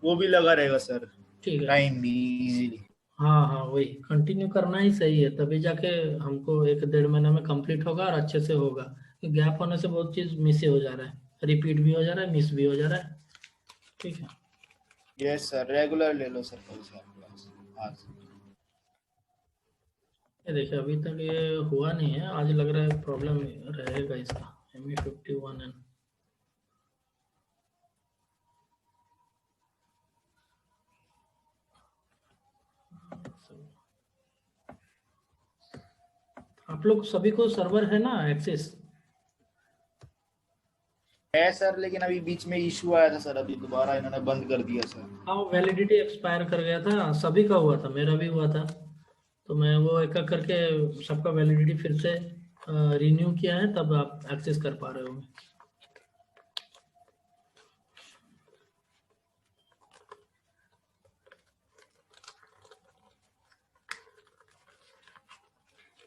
वो भी लगा रहेगा सर, ठीक है, टाइम भी इजीली। हाँ हाँ वही कंटिन्यू करना ही सही है, तभी जाके हमको 1-1.5 महीना में कंप्लीट होगा और अच्छे से होगा। गैप होने से बहुत चीज मिस हो जा रहा है, रिपीट भी हो जा रहा है, मिस भी हो जा रहा है, ठीक है। यस सर, रेगुलर ले लो सर कल से आप क्लास आज। ये देखिए अभी तक ये हुआ नहीं है, आज लग रहा है प्रॉब्लम रहेगा इसका। ME51N आप लोग सभी को सर्वर है ना एक्सेस? है सर, लेकिन अभी बीच में इशू आया था सर, अभी दोबारा इन्होंने बंद कर दिया सर। हाँ, वैलिडिटी एक्सपायर कर गया था, सभी का हुआ था, मेरा भी हुआ था। तो मैं वो एक एक करके सबका वैलिडिटी फिर से रिन्यू किया है, तब आप एक्सेस कर पा रहे होंगे।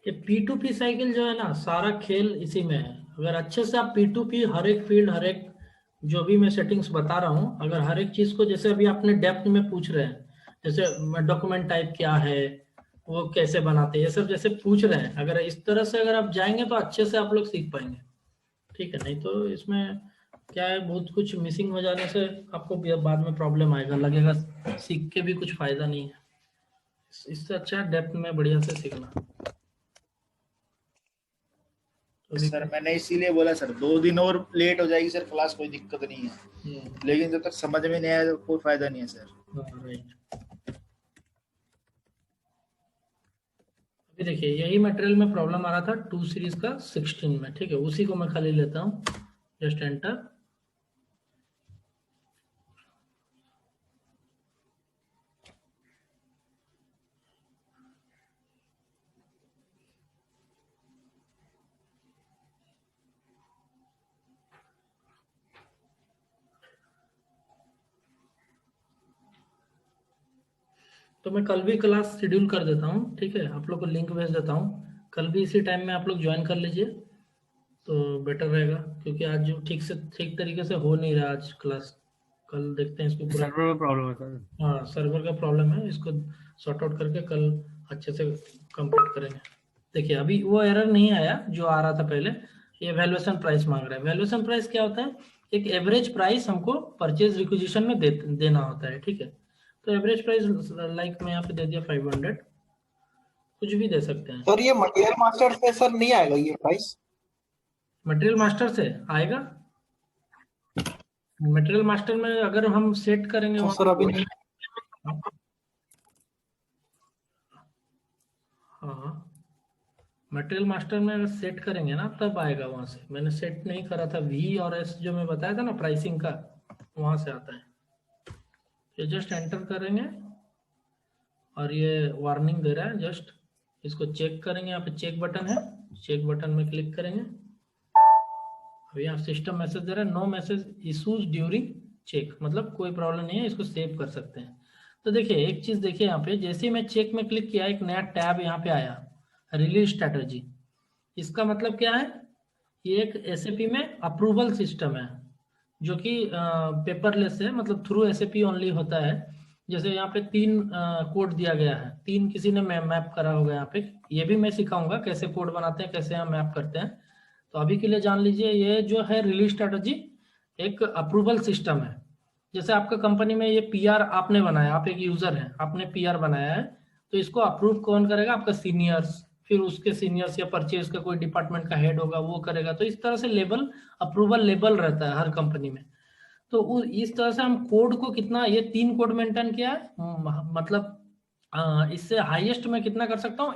ये P2P साइकिल जो है ना, सारा खेल इसी में है। अगर अच्छे से आप P2P हर एक फील्ड, हर एक जो भी मैं सेटिंग्स बता रहा हूँ, अगर हर एक चीज को, जैसे अभी आपने डेप्थ में पूछ रहे हैं, जैसे डॉक्यूमेंट टाइप क्या है, वो कैसे बनाते हैं, ये सब जैसे पूछ रहे हैं, अगर इस तरह से अगर आप जाएंगे तो अच्छे से आप लोग सीख पाएंगे। ठीक है, नहीं तो इसमें क्या है, बहुत कुछ मिसिंग हो जाने से आपको बाद में प्रॉब्लम आएगा, लगेगा सीख के भी कुछ फायदा नहीं है। इससे अच्छा है डेप्थ में बढ़िया से सीखना। तो सर मैंने इसीलिए बोला सर 2 दिन और लेट हो जाएगी सर क्लास, कोई दिक्कत नहीं है, लेकिन जब तक समझ में नहीं आया तो कोई फायदा नहीं है सर। राइट। अभी देखिए यही मटेरियल में प्रॉब्लम आ रहा था 2 सीरीज का 16 में। ठीक है, उसी को मैं खाली लेता हूँ, जस्ट एंटर। तो मैं कल भी क्लास शेड्यूल कर देता हूँ, ठीक है, आप लोग को लिंक भेज देता हूँ, कल भी इसी टाइम में आप लोग ज्वाइन कर लीजिए तो बेटर रहेगा, क्योंकि आज जो ठीक तरीके से हो नहीं रहा आज क्लास। कल देखते हैं इसको पूरा। सर्वर में प्रॉब्लम है सर। हाँ, सर्वर का प्रॉब्लम है, इसको सॉर्ट आउट करके कल अच्छे से कंप्लीट करेंगे। देखिए अभी वो एरर नहीं आया जो आ रहा था पहले। ये वैल्यूएशन प्राइस मांग रहा है। वैल्यूएशन प्राइस क्या होता है? एक एवरेज प्राइस हमको परचेज रिक्विजिशन में देना होता है। ठीक है, तो एवरेज प्राइस लाइक मैं यहाँ पे दे दिया 500, कुछ भी दे सकते हैं। सर ये मटेरियल मास्टर से सर नहीं आएगा ये प्राइस? मटेरियल मास्टर से आएगा। मटेरियल मास्टर में अगर हम सेट करेंगे तो सर अभी नहीं। हाँ, मटेरियल मास्टर में अगर सेट करेंगे ना तब आएगा वहां से। मैंने सेट नहीं करा था, V और S जो मैं बताया था ना प्राइसिंग का, वहां से आता है। ये जस्ट एंटर करेंगे और ये वार्निंग दे रहा है, जस्ट इसको चेक करेंगे। यहाँ पे चेक बटन है, चेक बटन में क्लिक करेंगे। अभी यहाँ सिस्टम मैसेज दे रहा है, no message issues during check, मतलब कोई प्रॉब्लम नहीं है, इसको सेव कर सकते हैं। तो देखिए एक चीज देखिए, यहाँ पे जैसे ही मैं चेक में क्लिक किया, एक नया टैब यहाँ पे आया, रिलीज स्ट्रेटजी। इसका मतलब क्या है? ये एक SAP में अप्रूवल सिस्टम है जो कि पेपरलेस है, मतलब थ्रू SAP ओनली होता है। जैसे यहाँ पे 3 कोड दिया गया है, 3 किसी ने मैप करा होगा यहाँ पे। ये भी मैं सिखाऊंगा कैसे कोड बनाते हैं, कैसे हम मैप करते हैं। तो अभी के लिए जान लीजिए, ये जो है रिलीज स्ट्रेटजी एक अप्रूवल सिस्टम है। जैसे आपका कंपनी में ये PR आपने बनाया, आप एक यूजर हैं, आपने PR बनाया है, तो इसको अप्रूव कौन करेगा? आपका सीनियर्स, फिर उसके सीनियर्स या परचेज का कोई डिपार्टमेंट का हेड होगा वो करेगा। तो इस तरह से लेवल, अप्रूवल लेवल रहता है हर कंपनी में। तो इस तरह से हम कोड को कितना, ये 3 कोड मेंटेन किया है, मतलब इससे हाईएस्ट मैं कितना कर सकता हूँ?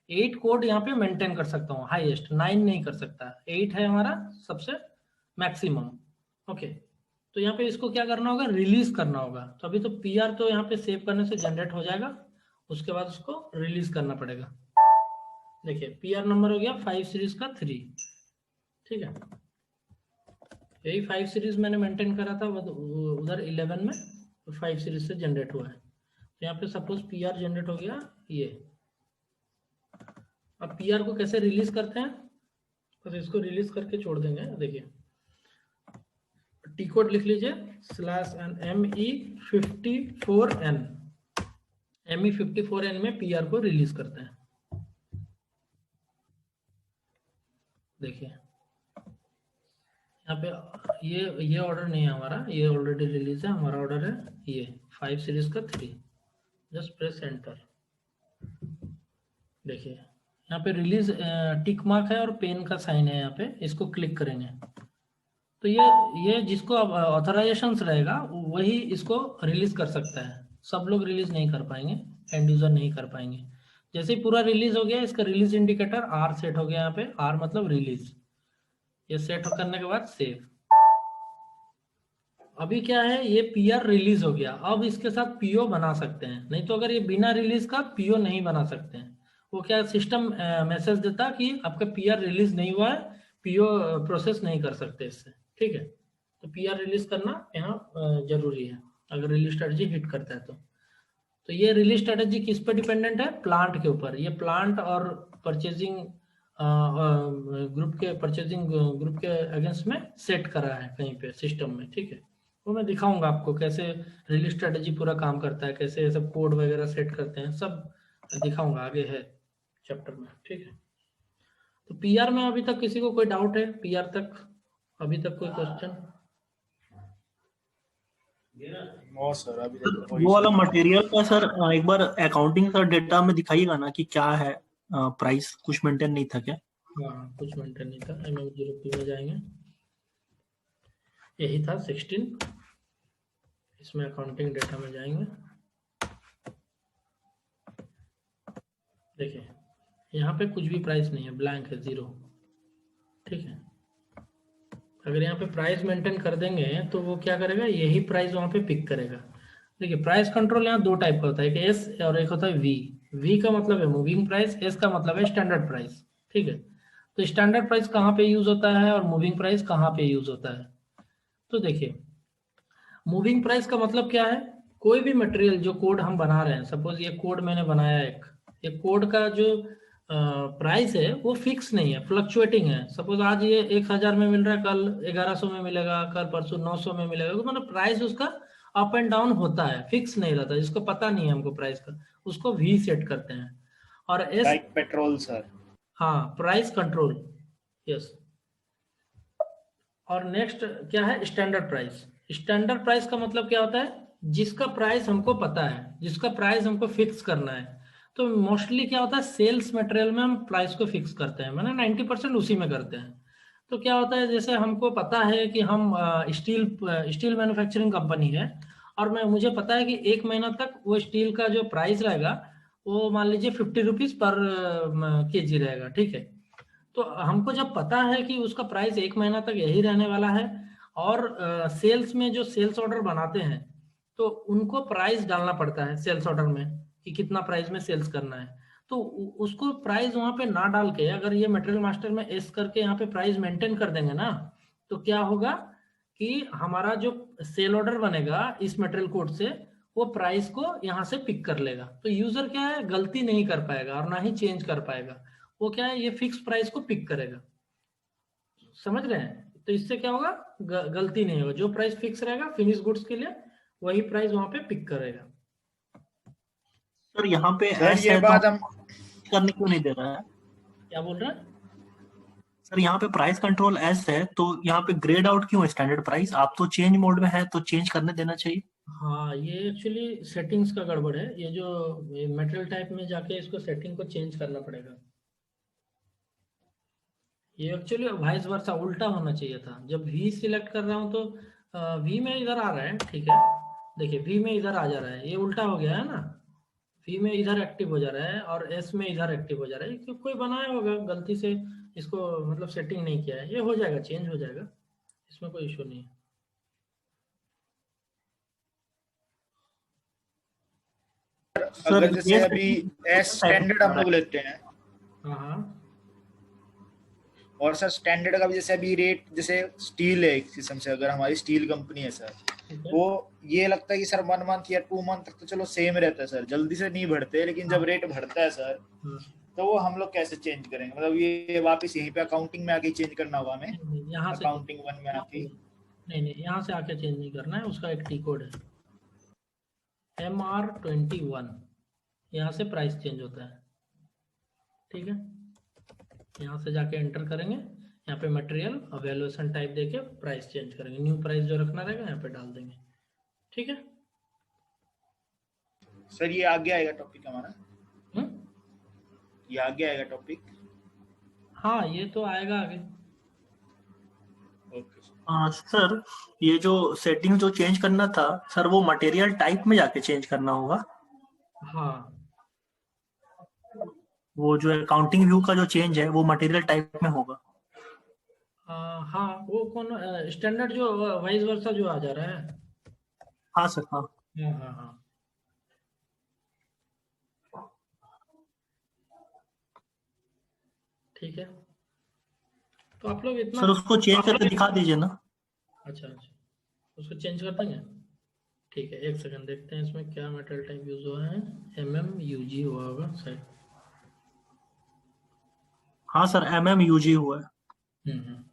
8 कोड यहाँ पे मेंटेन कर सकता हूँ हाईएस्ट, 9 नहीं कर सकता। 8 है हमारा सबसे मैक्सिमम। ओके, तो यहाँ पे इसको क्या करना होगा? रिलीज करना होगा। तो अभी तो PR तो यहाँ पे सेव करने से जनरेट हो जाएगा, उसके बाद उसको रिलीज करना पड़ेगा। देखिए PR नंबर हो गया 5 सीरीज का 3। ठीक है, यही 5 सीरीज मैंने मेंटेन करा था उधर 11 में, तो 5 सीरीज से जनरेट हुआ है। तो यहाँ पे सपोज PR जनरेट हो गया ये। अब PR को कैसे रिलीज करते हैं? बस इसको रिलीज करके छोड़ देंगे। देखिए T कोड लिख लीजिए /ME54N। ME54N में PR को रिलीज करते हैं। देखिए यहाँ पे ये ऑर्डर नहीं है हमारा, ये ऑलरेडी रिलीज है। हमारा ऑर्डर है ये 5 सीरीज का 3। Just press enter. देखिए यहाँ पे रिलीज टिक मार्क है और पेन का साइन है, यहाँ पे इसको क्लिक करेंगे तो ये जिसको अब ऑथराइजेशन रहेगा वही इसको रिलीज कर सकता है, सब लोग रिलीज नहीं कर पाएंगे, एंड यूजर नहीं कर पाएंगे। जैसे ही पूरा रिलीज हो गया, इसका रिलीज इंडिकेटर आर सेट हो गया, यहाँ पे आर मतलब रिलीज। ये सेट करने के बाद सेव। अभी क्या है, ये पीआर रिलीज हो गया, अब इसके साथ पीओ बना सकते हैं, नहीं तो अगर ये बिना रिलीज का पीओ नहीं बना सकते हैं। वो क्या सिस्टम मैसेज देता कि आपका पीआर रिलीज नहीं हुआ है, पीओ प्रोसेस नहीं कर सकते इससे, ठीक है। तो पीआर रिलीज करना यहाँ जरूरी है अगर रिलीज स्ट्रेटजी हिट करता है तो ये रिलीज स्ट्रेटजी किस पे डिपेंडेंट है, प्लांट के ऊपर। ये प्लांट और परचेजिंग ग्रुप के अगेंस्ट में सेट करा है कहीं पे सिस्टम में, ठीक है। वो मैं दिखाऊंगा आपको कैसे रिलीज स्ट्रेटजी पूरा काम करता है, कैसे ये सब कोड वगैरह सेट करते हैं, सब दिखाऊंगा, आगे है चैप्टर में, ठीक है। तो पीआर में अभी तक किसी को कोई डाउट है, पीआर तक अभी तक कोई क्वेश्चन? नो सर, अभी तक तो वो वाला मटेरियल का सर एक बार अकाउंटिंग का डेटा में दिखाइएगा ना कि क्या है प्राइस, कुछ मेंटेन नहीं था क्या? हाँ कुछ मेंटेन नहीं था। MM0P में जाएंगे, यही था 16, इसमें अकाउंटिंग डेटा में जाएंगे। देखिए यहाँ पे कुछ भी प्राइस नहीं है, ब्लैंक है, 0, ठीक है। अगर यहाँ पे प्राइस मेंटेन कर देंगे तो वो क्या करेगा, यही प्राइस वहाँ पे पिक करेगा। देखिए प्राइस कंट्रोल यहाँ दो टाइप का होता है, एक एस और एक होता है वी। वी का मतलब है मूविंग प्राइस, एस का मतलब है स्टैंडर्ड प्राइस, ठीक है। तो स्टैंडर्ड प्राइस कहाँ पे यूज होता है और मूविंग प्राइस कहाँ पे यूज होता है? तो देखिए मूविंग प्राइस का मतलब क्या है, कोई भी मटेरियल जो कोड हम बना रहे हैं, सपोज ये कोड मैंने बनाया एक, ये कोड का जो प्राइस है वो फिक्स नहीं है, फ्लक्चुएटिंग है। सपोज आज ये 1000 में मिल रहा है, कल 1100 में मिलेगा, कल परसों 900 में मिलेगा, तो मतलब प्राइस उसका अप एंड डाउन होता है, फिक्स नहीं रहता। जिसको पता नहीं है हमको प्राइस का, उसको वी सेट करते हैं। और एस, लाइक पेट्रोल सर। हाँ प्राइस कंट्रोल, यस। और नेक्स्ट क्या है, स्टैंडर्ड प्राइस। स्टैंडर्ड प्राइस का मतलब क्या होता है, जिसका प्राइस हमको पता है, जिसका प्राइस हमको फिक्स करना है। तो मोस्टली क्या होता है, सेल्स मटेरियल में हम प्राइस को फिक्स करते हैं, मैंने 90% उसी में करते हैं। तो क्या होता है, जैसे हमको पता है कि हम स्टील मैन्युफैक्चरिंग कंपनी है, और मुझे पता है कि 1 महीना तक वो स्टील का जो प्राइस रहेगा वो मान लीजिए 50 रुपीज पर kg रहेगा, ठीक है। तो हमको जब पता है कि उसका प्राइस 1 महीना तक यही रहने वाला है, और सेल्स में जो सेल्स ऑर्डर बनाते हैं तो उनको प्राइस डालना पड़ता है सेल्स ऑर्डर में कि कितना प्राइस में सेल्स करना है। तो उसको प्राइस वहां पे ना डाल के अगर ये मटेरियल मास्टर में एस करके यहाँ पे प्राइस मेंटेन कर देंगे ना, तो क्या होगा कि हमारा जो सेल ऑर्डर बनेगा इस मटेरियल कोड से, वो प्राइस को यहाँ से पिक कर लेगा। तो यूजर क्या है, गलती नहीं कर पाएगा और ना ही चेंज कर पाएगा। वो क्या है, ये फिक्स प्राइस को पिक करेगा, समझ रहे हैं? तो इससे क्या होगा, गलती नहीं होगा, जो प्राइस फिक्स रहेगा फिनिश गुड्स के लिए वही प्राइस वहां पे पिक करेगा। सर यहाँ पे सर एस ये है तो बात हम करने क्यों नहीं दे रहा है? क्या बोल रहे हैं? सर यहाँ पे प्राइस कंट्रोल एस है तो यहाँ पे ग्रेड आउट क्यों है स्टैंडर्ड प्राइस? आप तो चेंज मोड में है तो चेंज करने देना चाहिए। हाँ ये एक्चुअली सेटिंग्स का गड़बड़ है, ये जो मटेरियल टाइप में जाके इसको सेटिंग को चेंज करना पड़ेगा। ये एक्चुअली वाइस वर्सा उल्टा होना चाहिए था। जब वी सिलेक्ट कर रहा हूँ तो वी में इधर आ रहा है, ठीक है। देखिए वी में इधर आ जा रहा है, ये उल्टा हो गया है ना, वी में इधर एक्टिव हो जा रहा है और एस में इधर एक्टिव हो जा रहा है। क्योंकि कोई बनाया होगा गलती से, इसको मतलब सेटिंग नहीं किया है। ये हो जाएगा, चेंज हो जाएगा, इसमें कोई इशू नहीं है। अगर जैसे अभी एस स्टैंडर्ड हम लोग लेते हैं, हाँ हाँ और सर स्टैंडर्ड का भी जैसे अभी रेट, जैसे स्टील है एक किस्म से, अगर हमारी स्टील कंपनी है सर, वो ये लगता है कि सर 1 मंथ या 2 मंथ तक तो चलो सेम रहता है सर, जल्दी से नहीं बढ़ते, लेकिन जब रेट बढ़ता है सर तो वो हम लोग कैसे चेंज करेंगे? मतलब ये वापस यहीं पे अकाउंटिंग में आके चेंज करना होगा हमें, यहाँ से अकाउंटिंग 1 में आके? नहीं, यहाँ से आके चेंज नहीं करना है, उसका एक टी कोड है MR21, यहाँ से प्राइस चेंज होता है, ठीक है। यहाँ से जाके एंटर करेंगे, यहाँ पे मटेरियल वैल्यूएशन टाइप देके प्राइस चेंज करेंगे, न्यू प्राइस जो रखना रहेगा यहाँ पे डाल देंगे, ठीक है। सर ये आगे आएगा टॉपिक हमारा, ये आगे आएगा टॉपिक? हाँ ये तो आएगा आगे। ओके सर ये जो सेटिंग जो चेंज करना था सर, वो मटेरियल टाइप में जाके चेंज करना होगा। हाँ वो जो अकाउंटिंग व्यू का जो चेंज है वो मटेरियल टाइप में होगा। हाँ वो कौन स्टैंडर्ड जो वाइस वर्सा जो आ जा रहा है। हाँ सर, हाँ। हाँ हाँ हाँ ठीक है। तो आप लोग इतना सर उसको चेंज करके दिखा दीजिए ना। अच्छा अच्छा उसको चेंज कर देंगे। ठीक है, एक सेकंड देखते हैं इसमें क्या मेटल टाइप यूज हुआ है। MMUG हुआ होगा शायद। हाँ सर, MMUG हुआ है। हम्म।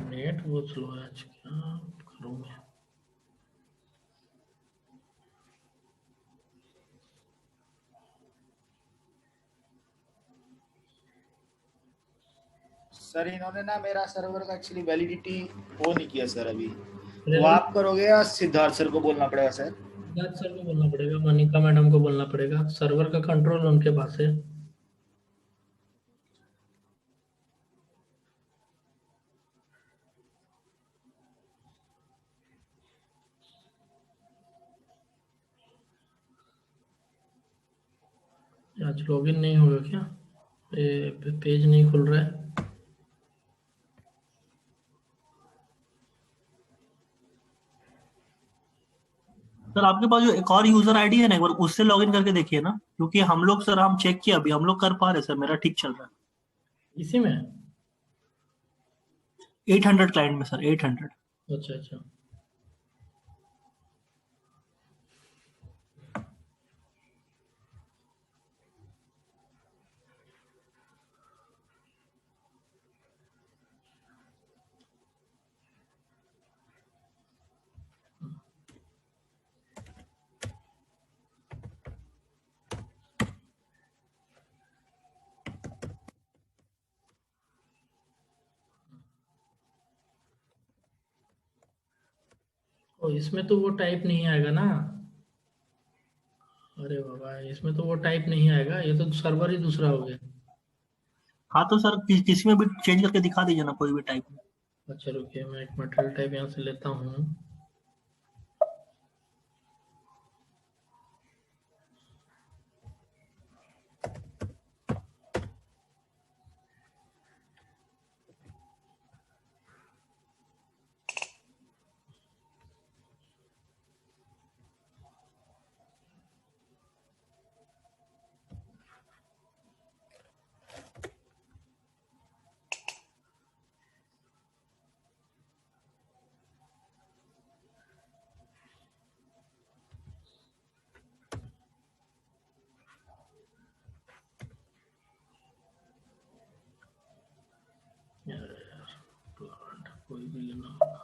नेट बहुत स्लो है आज, क्या करूँ मैं। सर इन्होंने ना मेरा सर्वर का एक्चुअली वैलिडिटी वो नहीं किया सर अभी। अरे वो आप करोगे या सिद्धार्थ सर को बोलना पड़ेगा सर? सिद्धार्थ सर को बोलना पड़ेगा, मनिका मैडम को बोलना पड़ेगा, सर्वर का कंट्रोल उनके पास है। आज लॉगिन नहीं होगा क्या? पेज नहीं खुल रहा है। सर आपके पास जो एक और यूजर आईडी है ना, एक बार उससे लॉगिन करके देखिए ना, क्योंकि हम लोग सर हम चेक किया अभी, हम लोग कर पा रहे सर, मेरा ठीक चल रहा है। इसी में? 800 क्लाइंट में सर, 800। अच्छा अच्छा ओ इसमें तो वो टाइप नहीं आएगा ना। अरे बाबा इसमें तो वो टाइप नहीं आएगा, ये तो सर्वर ही दूसरा हो गया। हाँ तो सर किसी में भी चेंज करके दिखा दीजिए ना, कोई भी टाइप में। अच्छा रुकिए, मैं एक मटेरियल टाइप यहाँ से लेता हूँ। यार प्लांट कोई भी लेना होगा।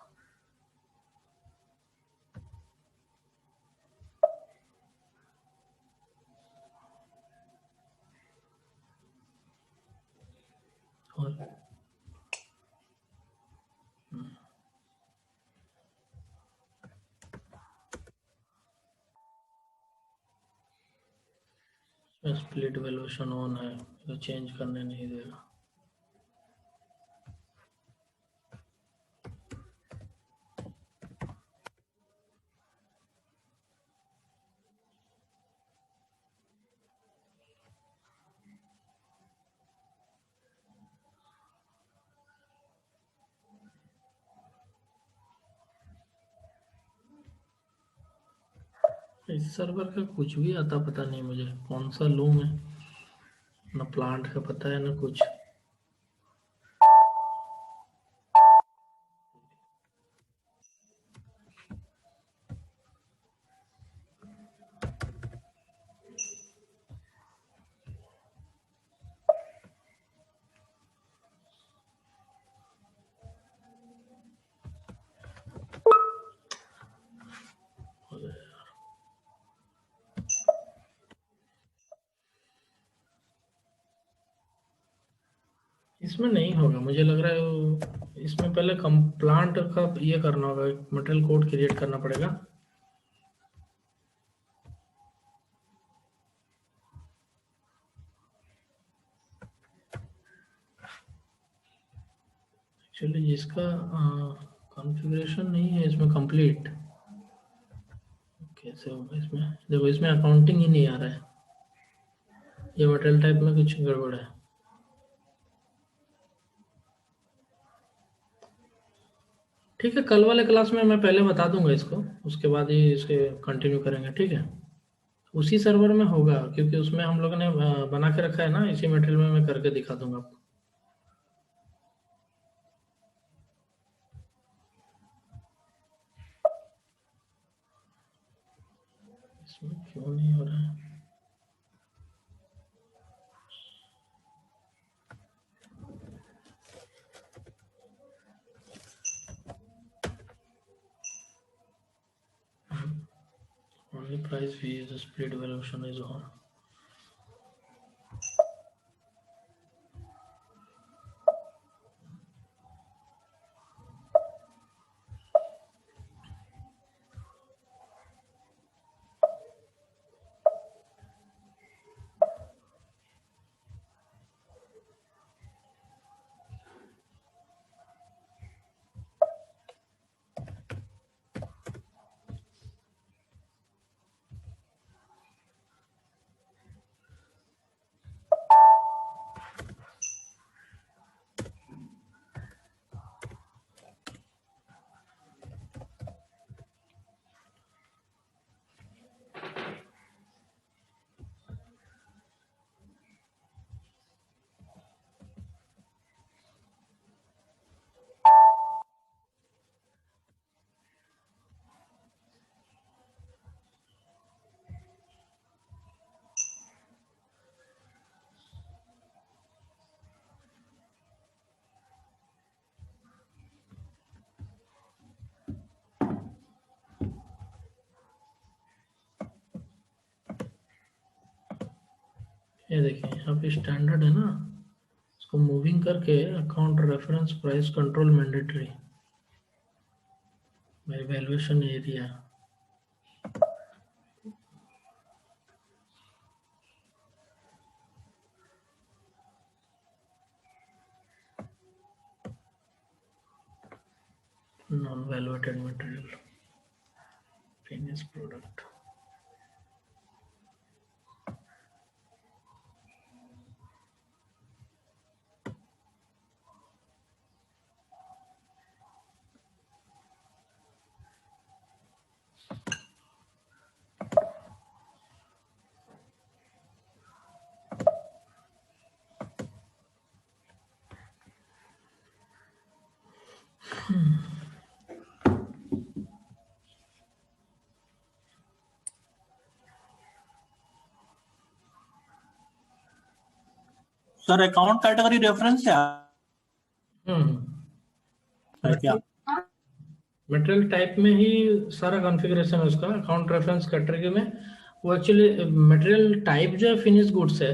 और स्प्लिट वैल्यूएशन ऑन है तो चेंज करने नहीं देगा। इस सर्वर का कुछ भी आता पता नहीं मुझे, कौन सा लूँ मैं, ना प्लांट का पता है ना कुछ। इसमें नहीं होगा, मुझे लग रहा है इसमें पहले प्लांट का ये करना होगा, मटेरियल कोड क्रिएट करना पड़ेगा। एक्चुअली जिसका कॉन्फ़िगरेशन नहीं है इसमें कंप्लीट, कैसे होगा इसमें? देखो इसमें अकाउंटिंग ही नहीं आ रहा है, ये मटेरियल टाइप में कुछ गड़बड़ है। ठीक है, कल वाले क्लास में मैं पहले बता दूंगा इसको, उसके बाद ही इसे कंटिन्यू करेंगे, ठीक है? उसी सर्वर में होगा क्योंकि उसमें हम लोगों ने बना के रखा है ना, इसी मटेरियल में मैं करके दिखा दूंगा आपको। इसमें क्यों नहीं हो रहा है? Only price fee is split valuation is on. ये देखिए यहाँ पे स्टैंडर्ड है ना, इसको मूविंग करके account reference price control mandatory valuation area, non valuated material, finish product. Sir account category reference है क्या? मटेरियल टाइप में ही सारा कॉन्फ़िगरेशन है उसका, अकाउंट रेफरेंस कैटेगरी में। वो एक्चुअली मटेरियल टाइप जो है फिनिश गुड्स है,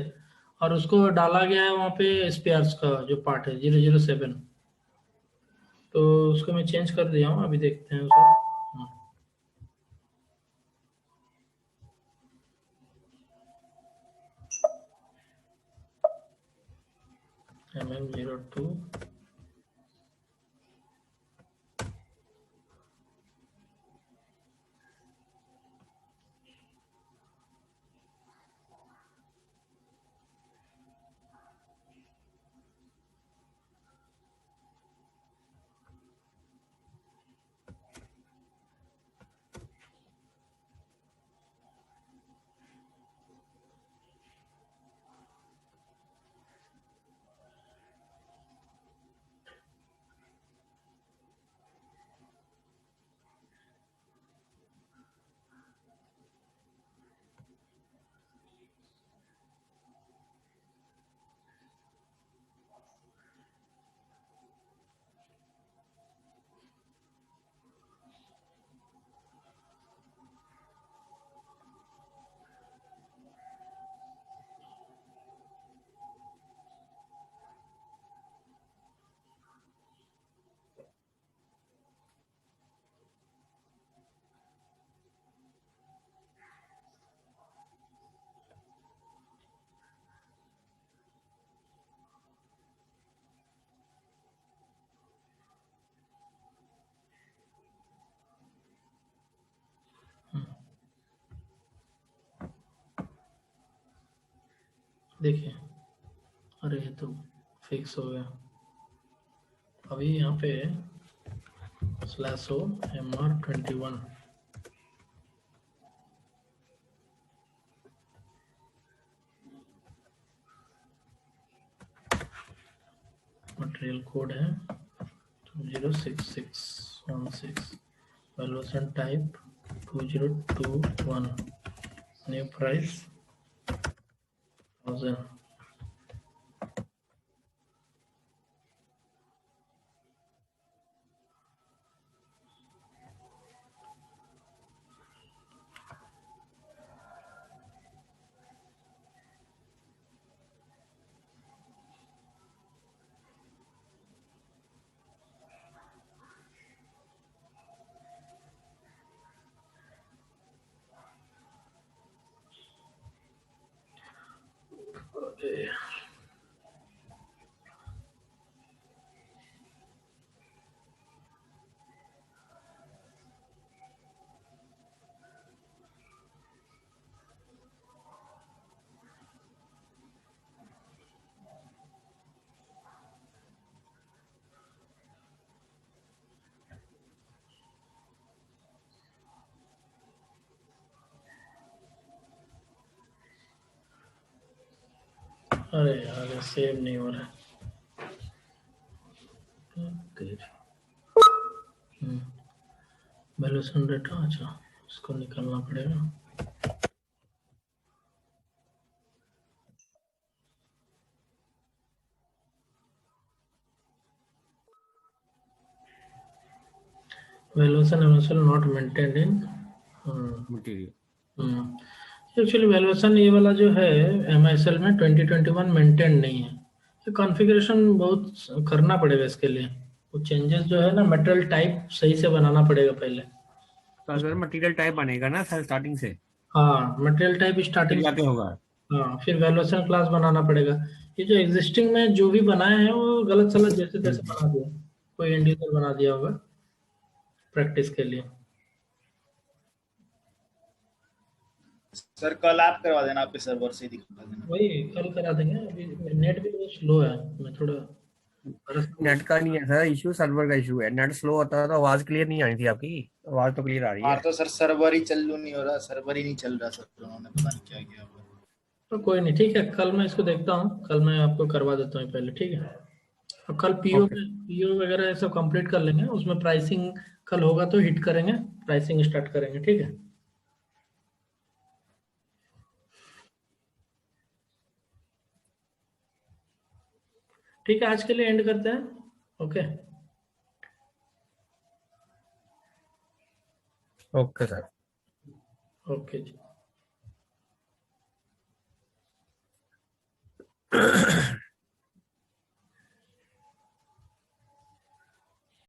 और उसको डाला गया है वहाँ पे स्पेयर्स का जो पार्ट है 007, तो उसको मैं चेंज कर दिया हूँ, अभी देखते हैं उसको। MM02 देखिए, अरे ये तो फिक्स हो गया। अभी यहाँ पे /o MR21 मटेरियल कोड है 206616, वैल्यूएशन टाइप 2021, न्यू प्राइस 1000। अरे यार ये सेव नहीं हो रहा है। वैल्यूएशन डेटा, अच्छा इसको निकालना पड़ेगा। Valuation not maintained in material. Actually valuation ये वाला जो है MISL में 2021 मेंटेन नहीं है। ये कॉन्फ़िगरेशन बहुत करना पड़ेगा इसके लिए। वो चेंजेस जो है ना, मटेरियल टाइप सही से बनाना पड़ेगा पहले। तो सर मटेरियल टाइप बनेगा ना सर स्टार्टिंग से, हाँ, मटेरियल टाइप फिर स्टार्टिंग। जाके होगा। हाँ, फिर वैल्यूएशन क्लास बनाना पड़ेगा। ये जो एग्जिस्टिंग में जो भी बनाए हैं वो गलत सलत जैसे तैसे बना दिया, कोई इंडिविजुअल बना दिया होगा प्रैक्टिस के लिए। सर कल आप करवा देना, आपके सर्वर से ही दिखा देना। वही कल करा देंगे। अभी नेट भी बहुत स्लो है, मैं थोड़ा नेट का नहीं है सर इशू, सर्वर का इशू है। नेट स्लो होता है तो आवाज क्लियर नहीं आ रही थी आपकी, आवाज तो क्लियर आ रही है। हमारा तो सर सर्वर ही चालू नहीं हो रहा, सर्वर ही नहीं चल रहा सर, उन्होंने पता नहीं क्या किया हुआ। तो कोई नहीं, ठीक है, कल मैं इसको देखता हूँ, कल मैं आपको करवा देता हूँ पहले, ठीक है। और कल पीओ वगैरह सब कंप्लीट कर लेंगे, उसमें प्राइसिंग कल होगा तो हिट करेंगे, प्राइसिंग स्टार्ट करेंगे, ठीक है। ठीक है, आज के लिए एंड करते हैं। Okay okay sir. ओके जी।